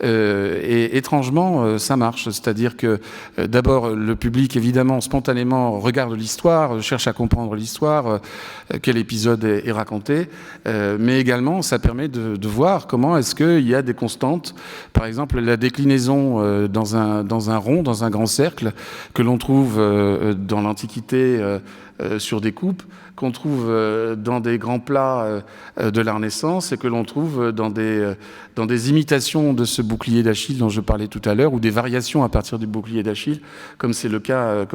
Et étrangement, ça marche. C'est-à-dire que d'abord, le public, évidemment, spontanément regarde l'histoire, cherche à comprendre l'histoire, quel épisode est raconté, mais également, ça permet de voir comment est-ce qu'il y a des constantes. Par exemple, la déclinaison dans un rond, dans un grand cercle, que l'on trouve dans l'Antiquité sur des coupes, qu'on trouve dans des grands plats de la Renaissance et que l'on trouve dans des imitations de ce bouclier d'Achille dont je parlais tout à l'heure, ou des variations à partir du bouclier d'Achille, comme c'est le cas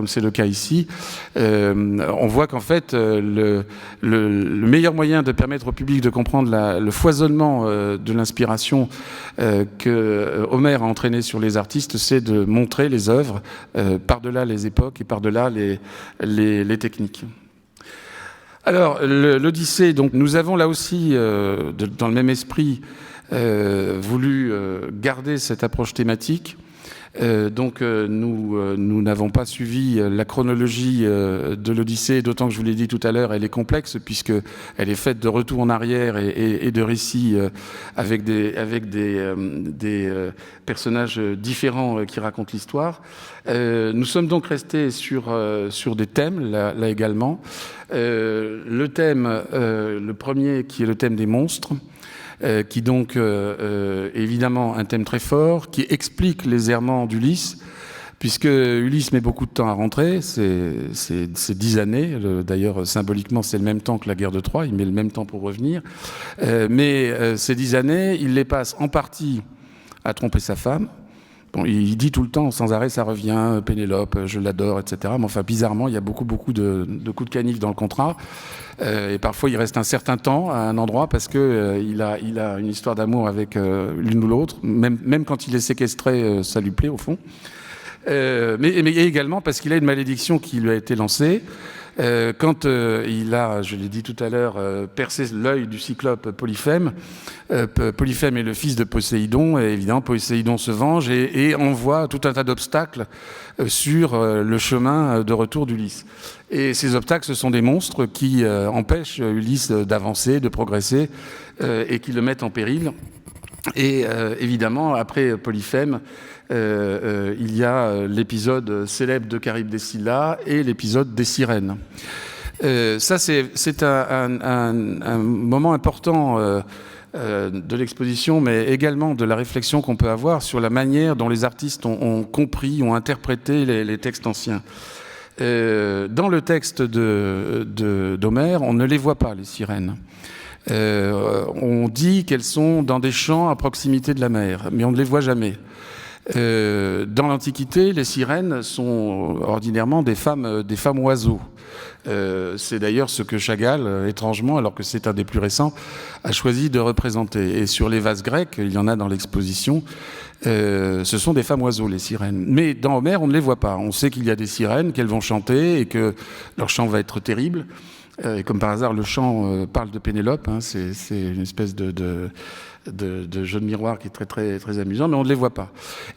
ici. On voit qu'en fait, le meilleur moyen de permettre au public de comprendre le foisonnement de l'inspiration que Homère a entraîné sur les artistes, c'est de montrer les œuvres par-delà les époques et par-delà les techniques. Alors, l'Odyssée, donc, nous avons là aussi, dans le même esprit, voulu garder cette approche thématique. Nous n'avons pas suivi la chronologie de l'Odyssée, d'autant que je vous l'ai dit tout à l'heure, elle est complexe puisqu'elle est faite de retours en arrière et de récits avec des personnages différents qui racontent l'histoire. Nous sommes donc restés sur des thèmes, là également. Le thème, le premier qui est le thème des monstres, qui donc évidemment un thème très fort, qui explique les errements d'Ulysse, puisque Ulysse met beaucoup de temps à rentrer, c'est 10 années, d'ailleurs symboliquement c'est le même temps que la guerre de Troie, il met le même temps pour revenir, mais ces 10 années, il les passe en partie à tromper sa femme. Bon, il dit tout le temps, sans arrêt, ça revient, Pénélope, je l'adore, etc. Mais enfin, bizarrement, il y a beaucoup de coups de canif dans le contrat. Et parfois, il reste un certain temps à un endroit parce que il a une histoire d'amour avec l'une ou l'autre. Même quand il est séquestré, ça lui plaît, au fond. Mais également parce qu'il a une malédiction qui lui a été lancée. Quand il a, je l'ai dit tout à l'heure, percé l'œil du cyclope Polyphème, Polyphème est le fils de Poséidon, et évidemment Poséidon se venge et envoie tout un tas d'obstacles sur le chemin de retour d'Ulysse. Et ces obstacles, ce sont des monstres qui empêchent Ulysse d'avancer, de progresser, et qui le mettent en péril. Et évidemment, après Polyphème, il y a l'épisode célèbre de Charybde des Scylla et l'épisode des sirènes. Ça, c'est un moment important de l'exposition, mais également de la réflexion qu'on peut avoir sur la manière dont les artistes ont compris, ont interprété les textes anciens. Dans le texte d'Homère, on ne les voit pas, les sirènes. On dit qu'elles sont dans des champs à proximité de la mer, mais on ne les voit jamais. Dans l'Antiquité, les sirènes sont ordinairement des femmes oiseaux. C'est d'ailleurs ce que Chagall, étrangement, alors que c'est un des plus récents, a choisi de représenter. Et sur les vases grecs, il y en a dans l'exposition, ce sont des femmes oiseaux, les sirènes. Mais dans Homère, on ne les voit pas. On sait qu'il y a des sirènes, qu'elles vont chanter et que leur chant va être terrible. Et comme par hasard, le chant parle de Pénélope. Hein, c'est une espèce de jeu de miroir qui est très, très, très amusant, mais on ne les voit pas.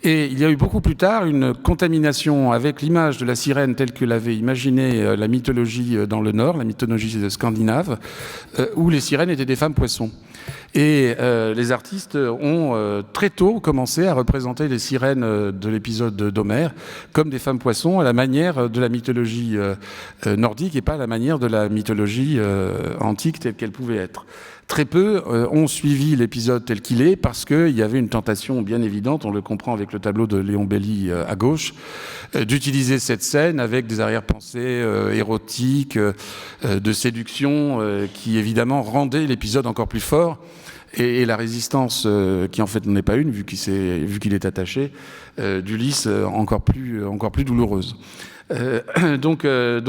Et il y a eu beaucoup plus tard une contamination avec l'image de la sirène telle que l'avait imaginée la mythologie dans le Nord, la mythologie scandinave, où les sirènes étaient des femmes poissons. Et les artistes ont très tôt commencé à représenter les sirènes de l'épisode d'Homère comme des femmes poissons à la manière de la mythologie nordique et pas à la manière de la mythologie antique telle qu'elle pouvait être. Très peu ont suivi l'épisode tel qu'il est parce qu'il y avait une tentation bien évidente, on le comprend avec le tableau de Léon Belly à gauche, d'utiliser cette scène avec des arrière-pensées érotiques, de séduction, qui évidemment rendaient l'épisode encore plus fort. Et la résistance, qui en fait n'en est pas une, vu qu'il est attaché, d'Ulysse encore plus douloureuse. Donc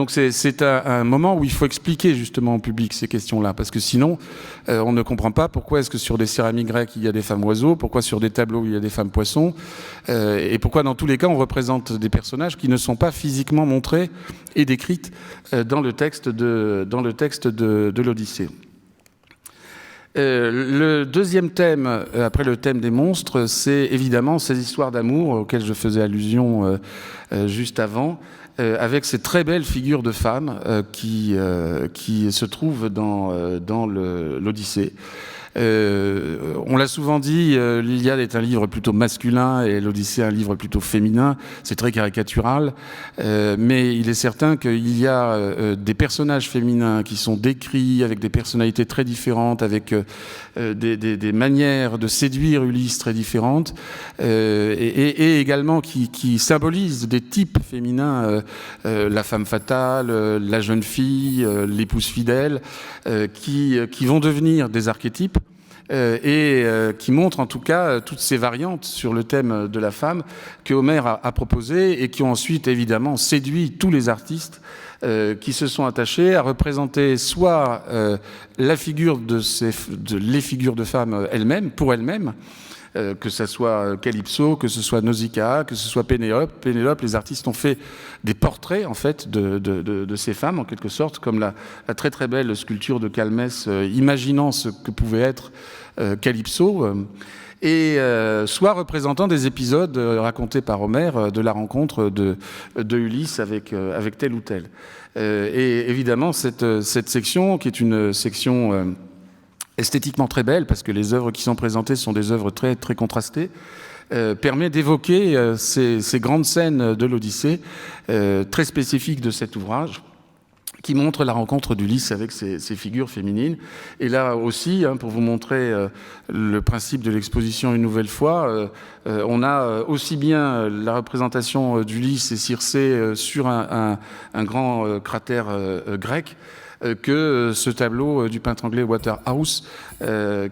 c'est un moment où il faut expliquer justement au public ces questions-là, parce que sinon on ne comprend pas pourquoi est-ce que sur des céramiques grecques il y a des femmes oiseaux, pourquoi sur des tableaux il y a des femmes poissons, et pourquoi dans tous les cas on représente des personnages qui ne sont pas physiquement montrés et décrits dans le texte de l'Odyssée. Le deuxième thème, après le thème des monstres, c'est évidemment ces histoires d'amour auxquelles je faisais allusion juste avant, avec ces très belles figures de femmes qui se trouvent dans l'Odyssée. On l'a souvent dit, l'Iliade est un livre plutôt masculin et l'Odyssée un livre plutôt féminin. C'est très caricatural, mais il est certain qu'il y a des personnages féminins qui sont décrits avec des personnalités très différentes, avec des manières de séduire Ulysse très différentes, et également qui symbolisent des types féminins, la femme fatale, la jeune fille, l'épouse fidèle, qui vont devenir des archétypes. Qui montre en tout cas toutes ces variantes sur le thème de la femme que Homère a proposées et qui ont ensuite évidemment séduit tous les artistes qui se sont attachés à représenter soit la figure les figures de femmes elles-mêmes, pour elles-mêmes, que ce soit Calypso, que ce soit Nausicaa, que ce soit Pénélope. Les artistes ont fait des portraits en fait de ces femmes en quelque sorte, comme la très très belle sculpture de Calmès, imaginant ce que pouvait être Calypso, et soit représentant des épisodes racontés par Homère de la rencontre de Ulysse avec tel ou tel. Et évidemment cette section, qui est une section esthétiquement très belle, parce que les œuvres qui sont présentées sont des œuvres très, très contrastées, permet d'évoquer ces grandes scènes de l'Odyssée, très spécifiques de cet ouvrage, qui montre la rencontre d'Ulysse avec ces figures féminines. Et là aussi, pour vous montrer le principe de l'exposition une nouvelle fois, on a aussi bien la représentation d'Ulysse et Circé sur un grand cratère grec, que ce tableau du peintre anglais Waterhouse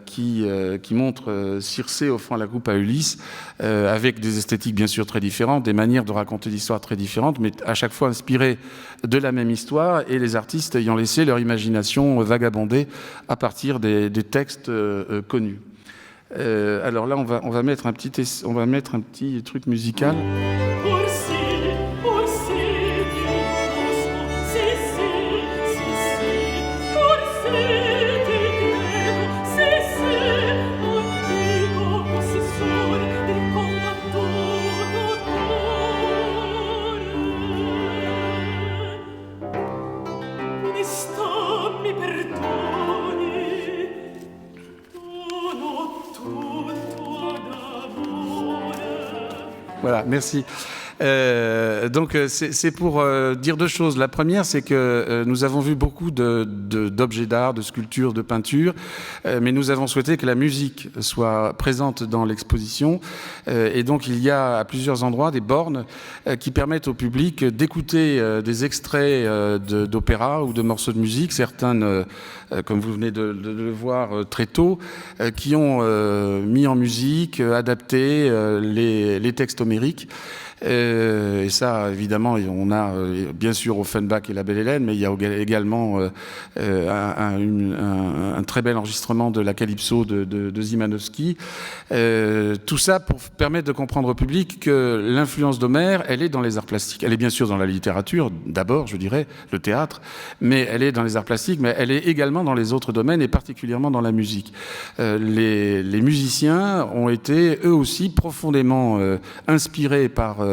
qui montre Circé offrant la coupe à Ulysse, avec des esthétiques bien sûr très différentes, des manières de raconter l'histoire très différentes, mais à chaque fois inspirées de la même histoire, et les artistes ayant laissé leur imagination vagabonder à partir des textes connus. Alors là, on va mettre un petit truc musical. Voilà, merci. Donc c'est pour dire deux choses. La première, c'est que nous avons vu beaucoup d'objets d'art, de sculptures, de peintures, mais nous avons souhaité que la musique soit présente dans l'exposition, et donc il y a à plusieurs endroits des bornes qui permettent au public d'écouter des extraits d'opéra ou de morceaux de musique, certains, comme vous venez de le voir très tôt, qui ont mis en musique, adapté les textes homériques. Et ça, évidemment, on a bien sûr Offenbach et La Belle Hélène, mais il y a également un très bel enregistrement de la Calypso de Szymanowski. Tout ça pour permettre de comprendre au public que l'influence d'Homère, elle est dans les arts plastiques. Elle est bien sûr dans la littérature, d'abord, je dirais, le théâtre, mais elle est dans les arts plastiques, mais elle est également dans les autres domaines, et particulièrement dans la musique. Les musiciens ont été, eux aussi, profondément inspirés par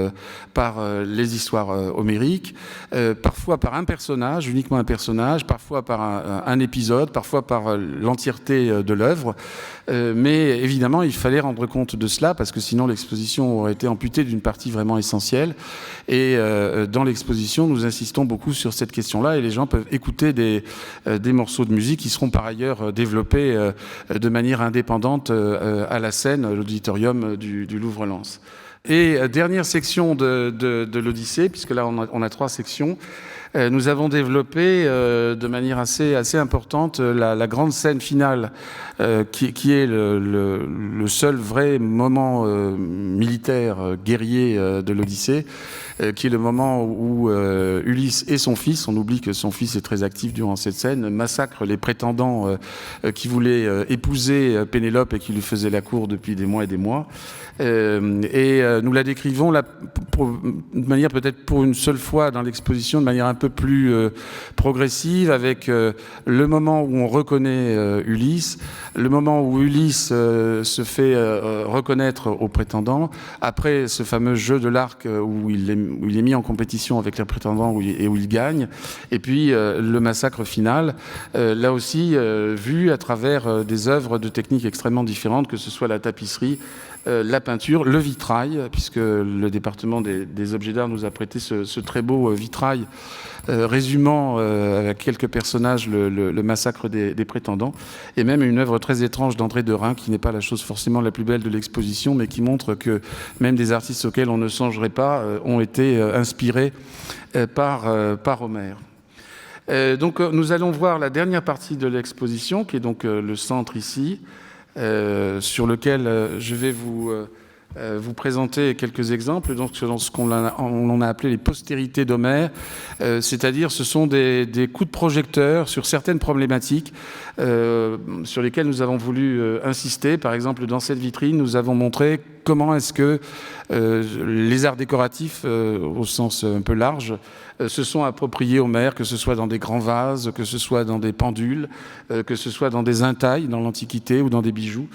les histoires homériques, parfois par un personnage, uniquement un personnage, parfois par un épisode, parfois par l'entièreté de l'œuvre. Mais évidemment, il fallait rendre compte de cela, parce que sinon l'exposition aurait été amputée d'une partie vraiment essentielle. Et dans l'exposition, nous insistons beaucoup sur cette question-là, et les gens peuvent écouter des morceaux de musique qui seront par ailleurs développés de manière indépendante à la scène, l'auditorium du Louvre-Lens. Et dernière section de l'Odyssée, puisque là on a 3 sections, nous avons développé de manière assez importante la grande scène finale, qui est le seul vrai moment militaire, guerrier de l'Odyssée, qui est le moment où Ulysse et son fils, on oublie que son fils est très actif durant cette scène, massacrent les prétendants qui voulaient épouser Pénélope et qui lui faisaient la cour depuis des mois et des mois. Nous la décrivons là, de manière peut-être pour une seule fois dans l'exposition, de manière un peu peu plus progressive, avec le moment où on reconnaît Ulysse, le moment où Ulysse se fait reconnaître au prétendant, après ce fameux jeu de l'arc où il est mis en compétition avec les prétendants et où il gagne, et puis le massacre final, là aussi vu à travers des œuvres de techniques extrêmement différentes, que ce soit la tapisserie, la peinture, le vitrail, puisque le département des objets d'art nous a prêté ce très beau vitrail résumant avec quelques personnages le massacre des prétendants, et même une œuvre très étrange d'André Derain, qui n'est pas la chose forcément la plus belle de l'exposition, mais qui montre que même des artistes auxquels on ne songerait pas ont été inspirés par Homère. Donc nous allons voir la dernière partie de l'exposition, qui est donc le centre ici, sur lequel je vais vous présenter quelques exemples, donc selon ce qu'on a appelé les postérités d'Homère, c'est-à-dire ce sont des coups de projecteur sur certaines problématiques sur lesquelles nous avons voulu insister. Par exemple, dans cette vitrine, nous avons montré comment est-ce que les arts décoratifs, au sens un peu large, se sont appropriés Homère, que ce soit dans des grands vases, que ce soit dans des pendules, que ce soit dans des intailles dans l'Antiquité ou dans des bijoux.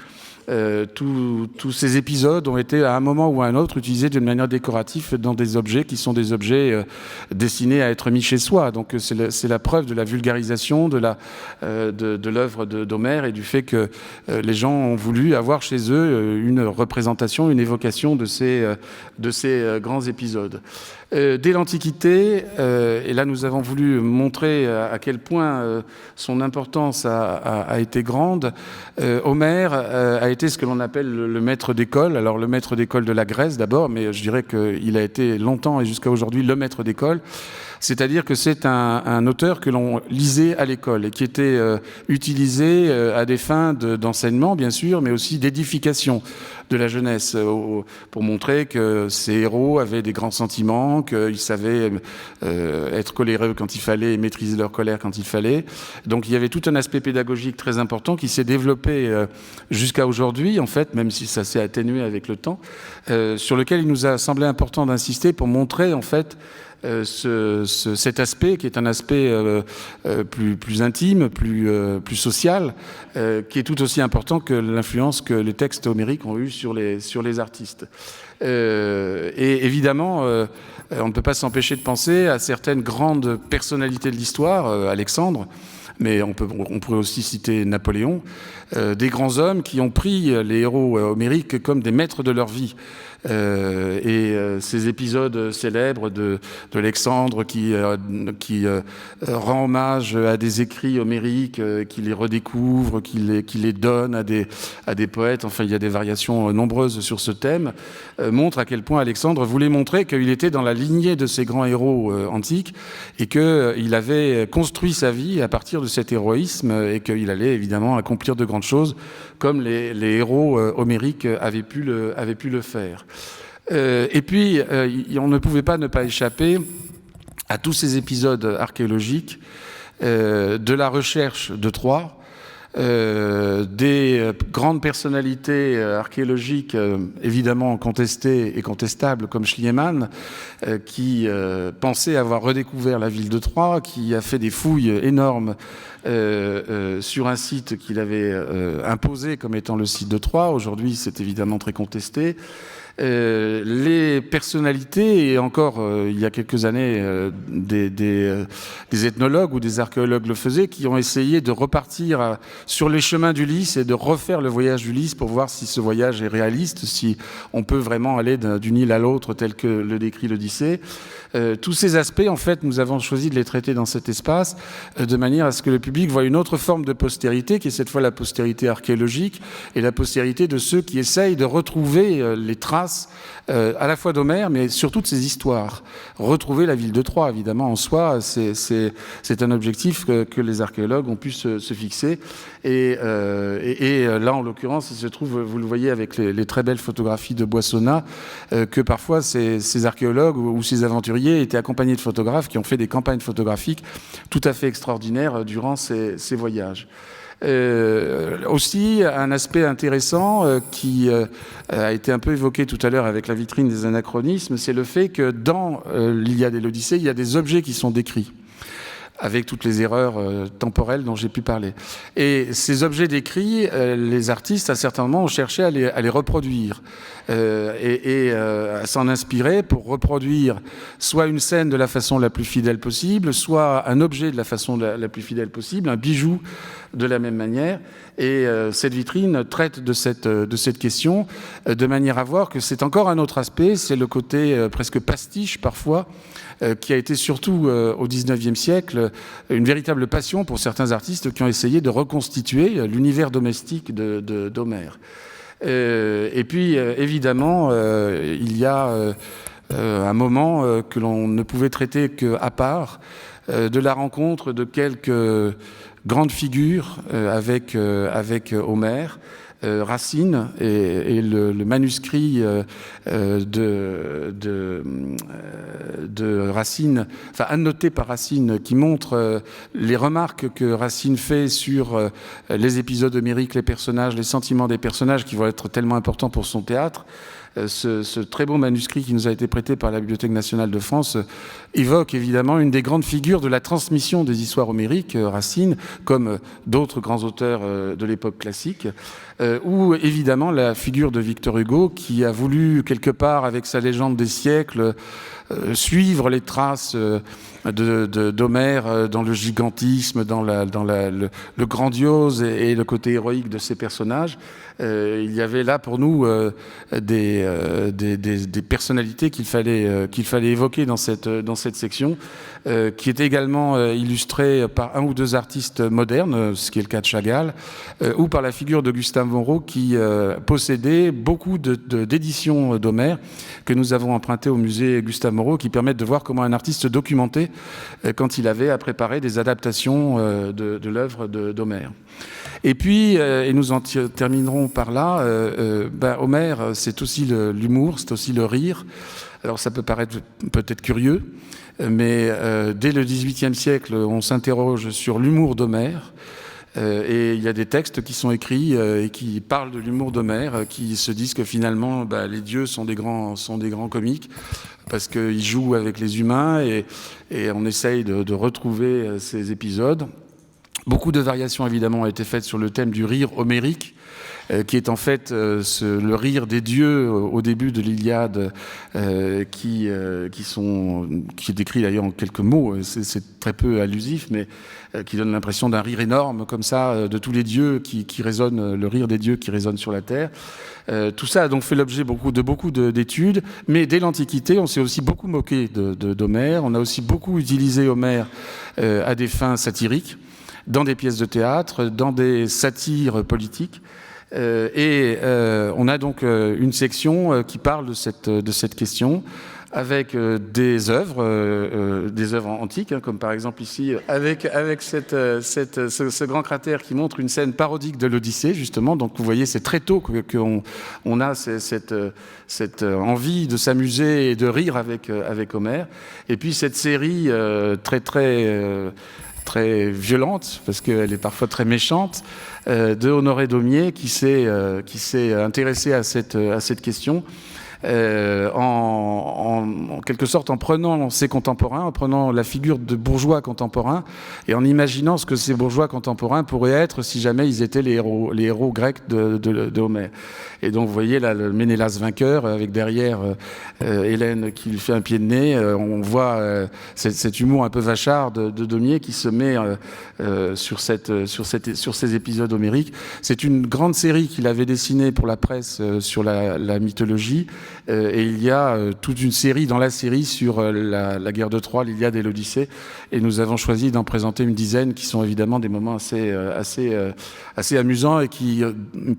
Tous ces épisodes ont été à un moment ou à un autre utilisés d'une manière décorative dans des objets qui sont des objets destinés à être mis chez soi. Donc c'est la preuve de la vulgarisation de l'œuvre d'Homère et du fait que les gens ont voulu avoir chez eux une représentation, une évocation de ces grands épisodes. Dès l'Antiquité, et là nous avons voulu montrer à quel point son importance a été grande, Homère a été ce que l'on appelle le maître d'école. Alors le maître d'école de la Grèce d'abord, mais je dirais qu'il a été longtemps et jusqu'à aujourd'hui le maître d'école. C'est-à-dire que c'est un auteur que l'on lisait à l'école et qui était utilisé à des fins d'enseignement, bien sûr, mais aussi d'édification de la jeunesse, pour montrer que ces héros avaient des grands sentiments, qu'ils savaient être coléreux quand il fallait et maîtriser leur colère quand il fallait. Donc il y avait tout un aspect pédagogique très important qui s'est développé jusqu'à aujourd'hui, en fait, même si ça s'est atténué avec le temps, sur lequel il nous a semblé important d'insister pour montrer, en fait, cet aspect qui est un aspect plus intime, plus social, qui est tout aussi important que l'influence que les textes homériques ont eu sur les artistes. Et évidemment, on ne peut pas s'empêcher de penser à certaines grandes personnalités de l'histoire, Alexandre, mais on pourrait aussi citer Napoléon, des grands hommes qui ont pris les héros homériques comme des maîtres de leur vie. Ces épisodes célèbres d'Alexandre qui rend hommage à des écrits homériques, qui les redécouvre, qui les donne à des poètes, enfin il y a des variations nombreuses sur ce thème, montrent à quel point Alexandre voulait montrer qu'il était dans la lignée de ces grands héros antiques et qu'il avait construit sa vie à partir de cet héroïsme et qu'il allait évidemment accomplir de grandes choses comme les héros homériques avaient pu le faire. Et puis, on ne pouvait pas ne pas échapper à tous ces épisodes archéologiques de la recherche de Troie, des grandes personnalités archéologiques évidemment contestées et contestables comme Schliemann, qui pensait avoir redécouvert la ville de Troie, qui a fait des fouilles énormes sur un site qu'il avait imposé comme étant le site de Troie. Aujourd'hui, c'est évidemment très contesté. Les personnalités, et encore il y a quelques années, des ethnologues ou des archéologues le faisaient, qui ont essayé de repartir sur les chemins d'Ulysse et de refaire le voyage d'Ulysse pour voir si ce voyage est réaliste, si on peut vraiment aller d'une île à l'autre tel que le décrit l'Odyssée. Tous ces aspects, en fait, nous avons choisi de les traiter dans cet espace de manière à ce que le public voit une autre forme de postérité, qui est cette fois la postérité archéologique et la postérité de ceux qui essayent de retrouver les traces à la fois d'Homère, mais surtout de ses histoires. Retrouver la ville de Troie, évidemment, en soi, c'est un objectif que les archéologues ont pu se fixer. Et là, en l'occurrence, il se trouve, vous le voyez avec les très belles photographies de Boissonnat, que parfois ces archéologues ou ces aventuriers étaient accompagnés de photographes qui ont fait des campagnes photographiques tout à fait extraordinaires durant ces voyages. Aussi, un aspect intéressant qui a été un peu évoqué tout à l'heure avec la vitrine des anachronismes, c'est le fait que dans l'Iliade et l'Odyssée, il y a des objets qui sont décrits. avec toutes les erreurs temporelles dont j'ai pu parler. Et ces objets décrits, les artistes, à certains moments, ont cherché à les reproduire et à s'en inspirer pour reproduire soit une scène de la façon la plus fidèle possible, soit un objet de la façon la plus fidèle possible, un bijou de la même manière. Et cette vitrine traite de cette question de manière à voir que c'est encore un autre aspect, c'est le côté presque pastiche parfois, qui a été surtout au XIXe siècle une véritable passion pour certains artistes qui ont essayé de reconstituer l'univers domestique d'Homère. Et puis, évidemment, il y a un moment que l'on ne pouvait traiter qu'à part, de la rencontre de quelques grandes figures avec Homère, Racine et le manuscrit de Racine, enfin annoté par Racine, qui montre les remarques que Racine fait sur les épisodes homériques, les personnages, les sentiments des personnages qui vont être tellement importants pour son théâtre. Ce très beau manuscrit qui nous a été prêté par la Bibliothèque nationale de France évoque évidemment une des grandes figures de la transmission des histoires homériques, Racine, comme d'autres grands auteurs de l'époque classique, ou évidemment la figure de Victor Hugo qui a voulu quelque part avec sa légende des siècles suivre les traces d'Homère dans le gigantisme, dans le grandiose et le côté héroïque de ces personnages. Il y avait là pour nous des personnalités qu'il fallait évoquer dans cette section, qui est également illustrée par un ou deux artistes modernes, ce qui est le cas de Chagall, ou par la figure de Gustave Moreau qui possédait beaucoup d'éditions d'Homère que nous avons empruntées au musée Gustave Moreau, qui permettent de voir comment un artiste documentait quand il avait à préparer des adaptations de l'œuvre d'Homère. Et puis, et nous en terminerons par là, Homère, c'est aussi l'humour, c'est aussi le rire. Alors ça peut paraître peut-être curieux, mais dès le XVIIIe siècle, on s'interroge sur l'humour d'Homère. Et il y a des textes qui sont écrits et qui parlent de l'humour d'Homère, qui se disent que finalement, les dieux sont des grands comiques, parce qu'ils jouent avec les humains et on essaye de retrouver ces épisodes. Beaucoup de variations, évidemment, ont été faites sur le thème du rire homérique, qui est en fait le rire des dieux au début de l'Iliade, qui est décrit d'ailleurs en quelques mots, c'est très peu allusif, mais qui donne l'impression d'un rire énorme, comme ça, de tous les dieux qui résonnent, le rire des dieux qui résonne sur la terre. Tout ça a donc fait l'objet de beaucoup d'études, mais dès l'Antiquité, on s'est aussi beaucoup moqué d'Homère, on a aussi beaucoup utilisé Homère à des fins satiriques, dans des pièces de théâtre, dans des satires politiques. On a donc une section qui parle de cette question, avec des œuvres antiques, comme par exemple ici, avec ce grand cratère qui montre une scène parodique de l'Odyssée, justement. Donc vous voyez, c'est très tôt qu'on a cette envie de s'amuser et de rire avec Homère. Et puis cette série très violente, parce qu'elle est parfois très méchante, de Honoré Daumier, qui s'est intéressé à cette question, en quelque sorte en prenant ses contemporains, en prenant la figure de bourgeois contemporains et en imaginant ce que ces bourgeois contemporains pourraient être si jamais ils étaient les héros grecs de Homère. Et donc vous voyez là le Ménélas vainqueur avec derrière Hélène qui lui fait un pied de nez. On voit cet humour un peu vachard de Daumier qui se met sur ces épisodes homériques. C'est une grande série qu'il avait dessinée pour la presse sur la mythologie. Et il y a toute une série dans la série sur la guerre de Troie, l'Iliade et l'Odyssée. Et nous avons choisi d'en présenter une dizaine qui sont évidemment des moments assez amusants et qui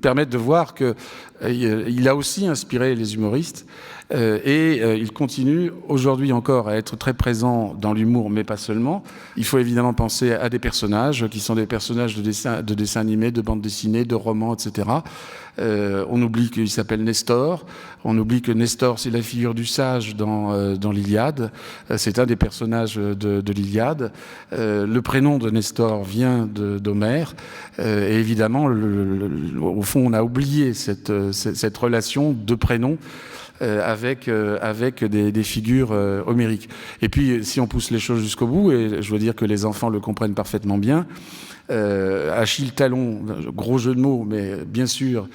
permettent de voir qu'il a aussi inspiré les humoristes. Il continue aujourd'hui encore à être très présent dans l'humour, mais pas seulement. Il faut évidemment penser à des personnages qui sont des personnages de dessins animés, de bandes dessinées, de romans, etc. On oublie qu'il s'appelle Nestor. On oublie que Nestor, c'est la figure du sage dans l'Iliade. C'est un des personnages de l'Iliade. Le prénom de Nestor vient d'Homère. Et évidemment, au fond, on a oublié cette relation de prénom avec des figures homériques. Et puis, si on pousse les choses jusqu'au bout, et je veux dire que les enfants le comprennent parfaitement bien, Achille Talon, gros jeu de mots, mais bien sûr,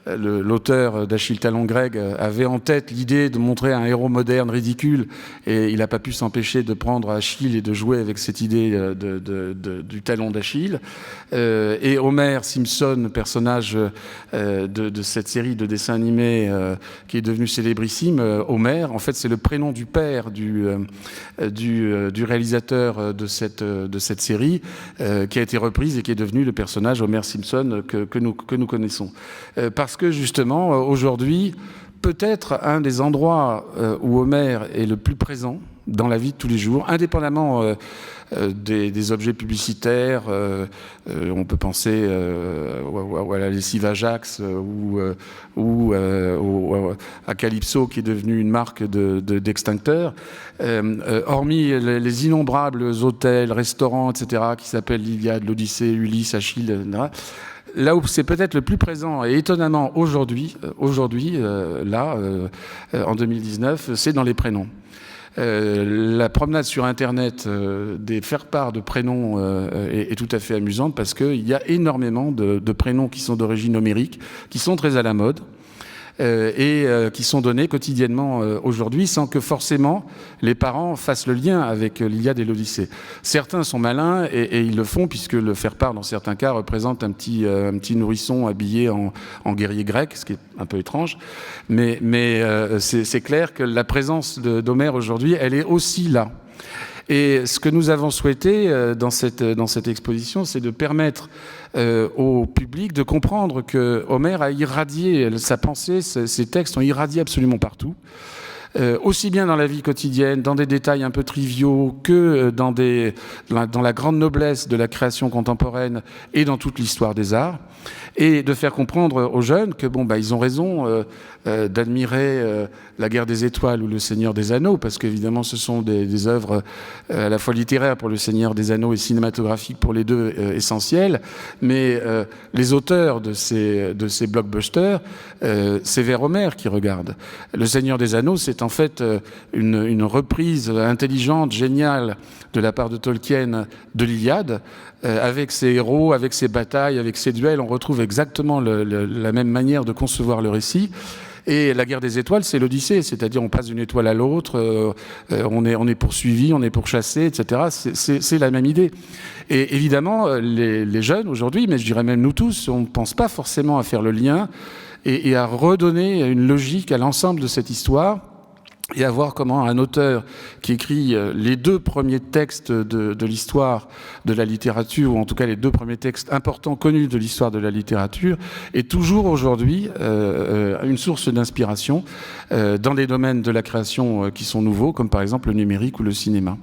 l'auteur d'Achille Talon Greg avait en tête l'idée de montrer un héros moderne ridicule, et il n'a pas pu s'empêcher de prendre Achille et de jouer avec cette idée du talon d'Achille. Et Homer Simpson, personnage de cette série de dessins animés qui est devenu célébrissime, Homer, en fait, c'est le prénom du père du réalisateur de cette série, qui a été reprise et qui est devenu le personnage Homer Simpson que nous connaissons. Parce que justement, aujourd'hui, peut-être un des endroits où Homer est le plus présent dans la vie de tous les jours, indépendamment des objets publicitaires, on peut penser à la lessive Ajax ou à Calypso, qui est devenu une marque d'extincteurs. Hormis les innombrables hôtels, restaurants, etc., qui s'appellent l'Iliade, l'Odyssée, Ulysse, Achille, etc., là où c'est peut-être le plus présent, et étonnamment aujourd'hui, en 2019, c'est dans les prénoms. La promenade sur Internet des faire-part de prénoms est tout à fait amusante, parce qu'il y a énormément de prénoms qui sont d'origine homérique, qui sont très à la mode, et qui sont donnés quotidiennement aujourd'hui, sans que forcément les parents fassent le lien avec l'Iliade et l'Odyssée. Certains sont malins et ils le font, puisque le faire-part, dans certains cas, représente un petit nourrisson habillé en guerrier grec, ce qui est un peu étrange. Mais c'est clair que la présence d'Homère aujourd'hui, elle est aussi là. Et ce que nous avons souhaité dans cette exposition, c'est de permettre au public de comprendre que Homère a irradié sa pensée, ses textes ont irradié absolument partout. Aussi bien dans la vie quotidienne, dans des détails un peu triviaux, que dans la grande noblesse de la création contemporaine et dans toute l'histoire des arts, et de faire comprendre aux jeunes que ils ont raison d'admirer La Guerre des Étoiles ou Le Seigneur des Anneaux, parce qu'évidemment ce sont des œuvres à la fois littéraires pour Le Seigneur des Anneaux et cinématographiques pour les deux essentielles, mais les auteurs de ces blockbusters, c'est vers Homère qu'ils regardent. Le Seigneur des Anneaux, c'est en fait une reprise intelligente, géniale de la part de Tolkien de l'Iliade, avec ses héros, avec ses batailles, avec ses duels. On retrouve exactement la même manière de concevoir le récit. Et La Guerre des Étoiles, c'est l'Odyssée, c'est-à-dire on passe d'une étoile à l'autre, on est poursuivi, on est pourchassé, etc. C'est la même idée. Et évidemment, les jeunes aujourd'hui, mais je dirais même nous tous, on ne pense pas forcément à faire le lien et à redonner une logique à l'ensemble de cette histoire, et à voir comment un auteur qui écrit les deux premiers textes de l'histoire de la littérature, ou en tout cas les deux premiers textes importants connus de l'histoire de la littérature, est toujours aujourd'hui une source d'inspiration dans des domaines de la création qui sont nouveaux, comme par exemple le numérique ou le cinéma.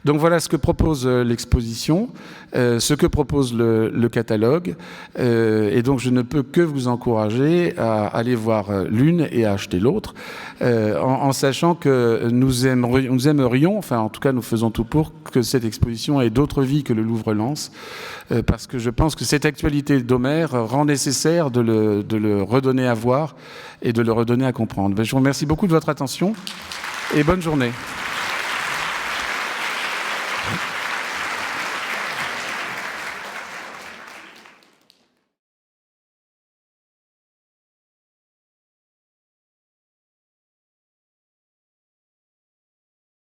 Donc voilà ce que propose l'exposition, ce que propose le catalogue, et donc je ne peux que vous encourager à aller voir l'une et à acheter l'autre, en sachant que nous aimerions, enfin en tout cas nous faisons tout pour que cette exposition ait d'autres vies que le Louvre-Lens, parce que je pense que cette actualité d'Homère rend nécessaire de le redonner à voir et de le redonner à comprendre. Je vous remercie beaucoup de votre attention et bonne journée.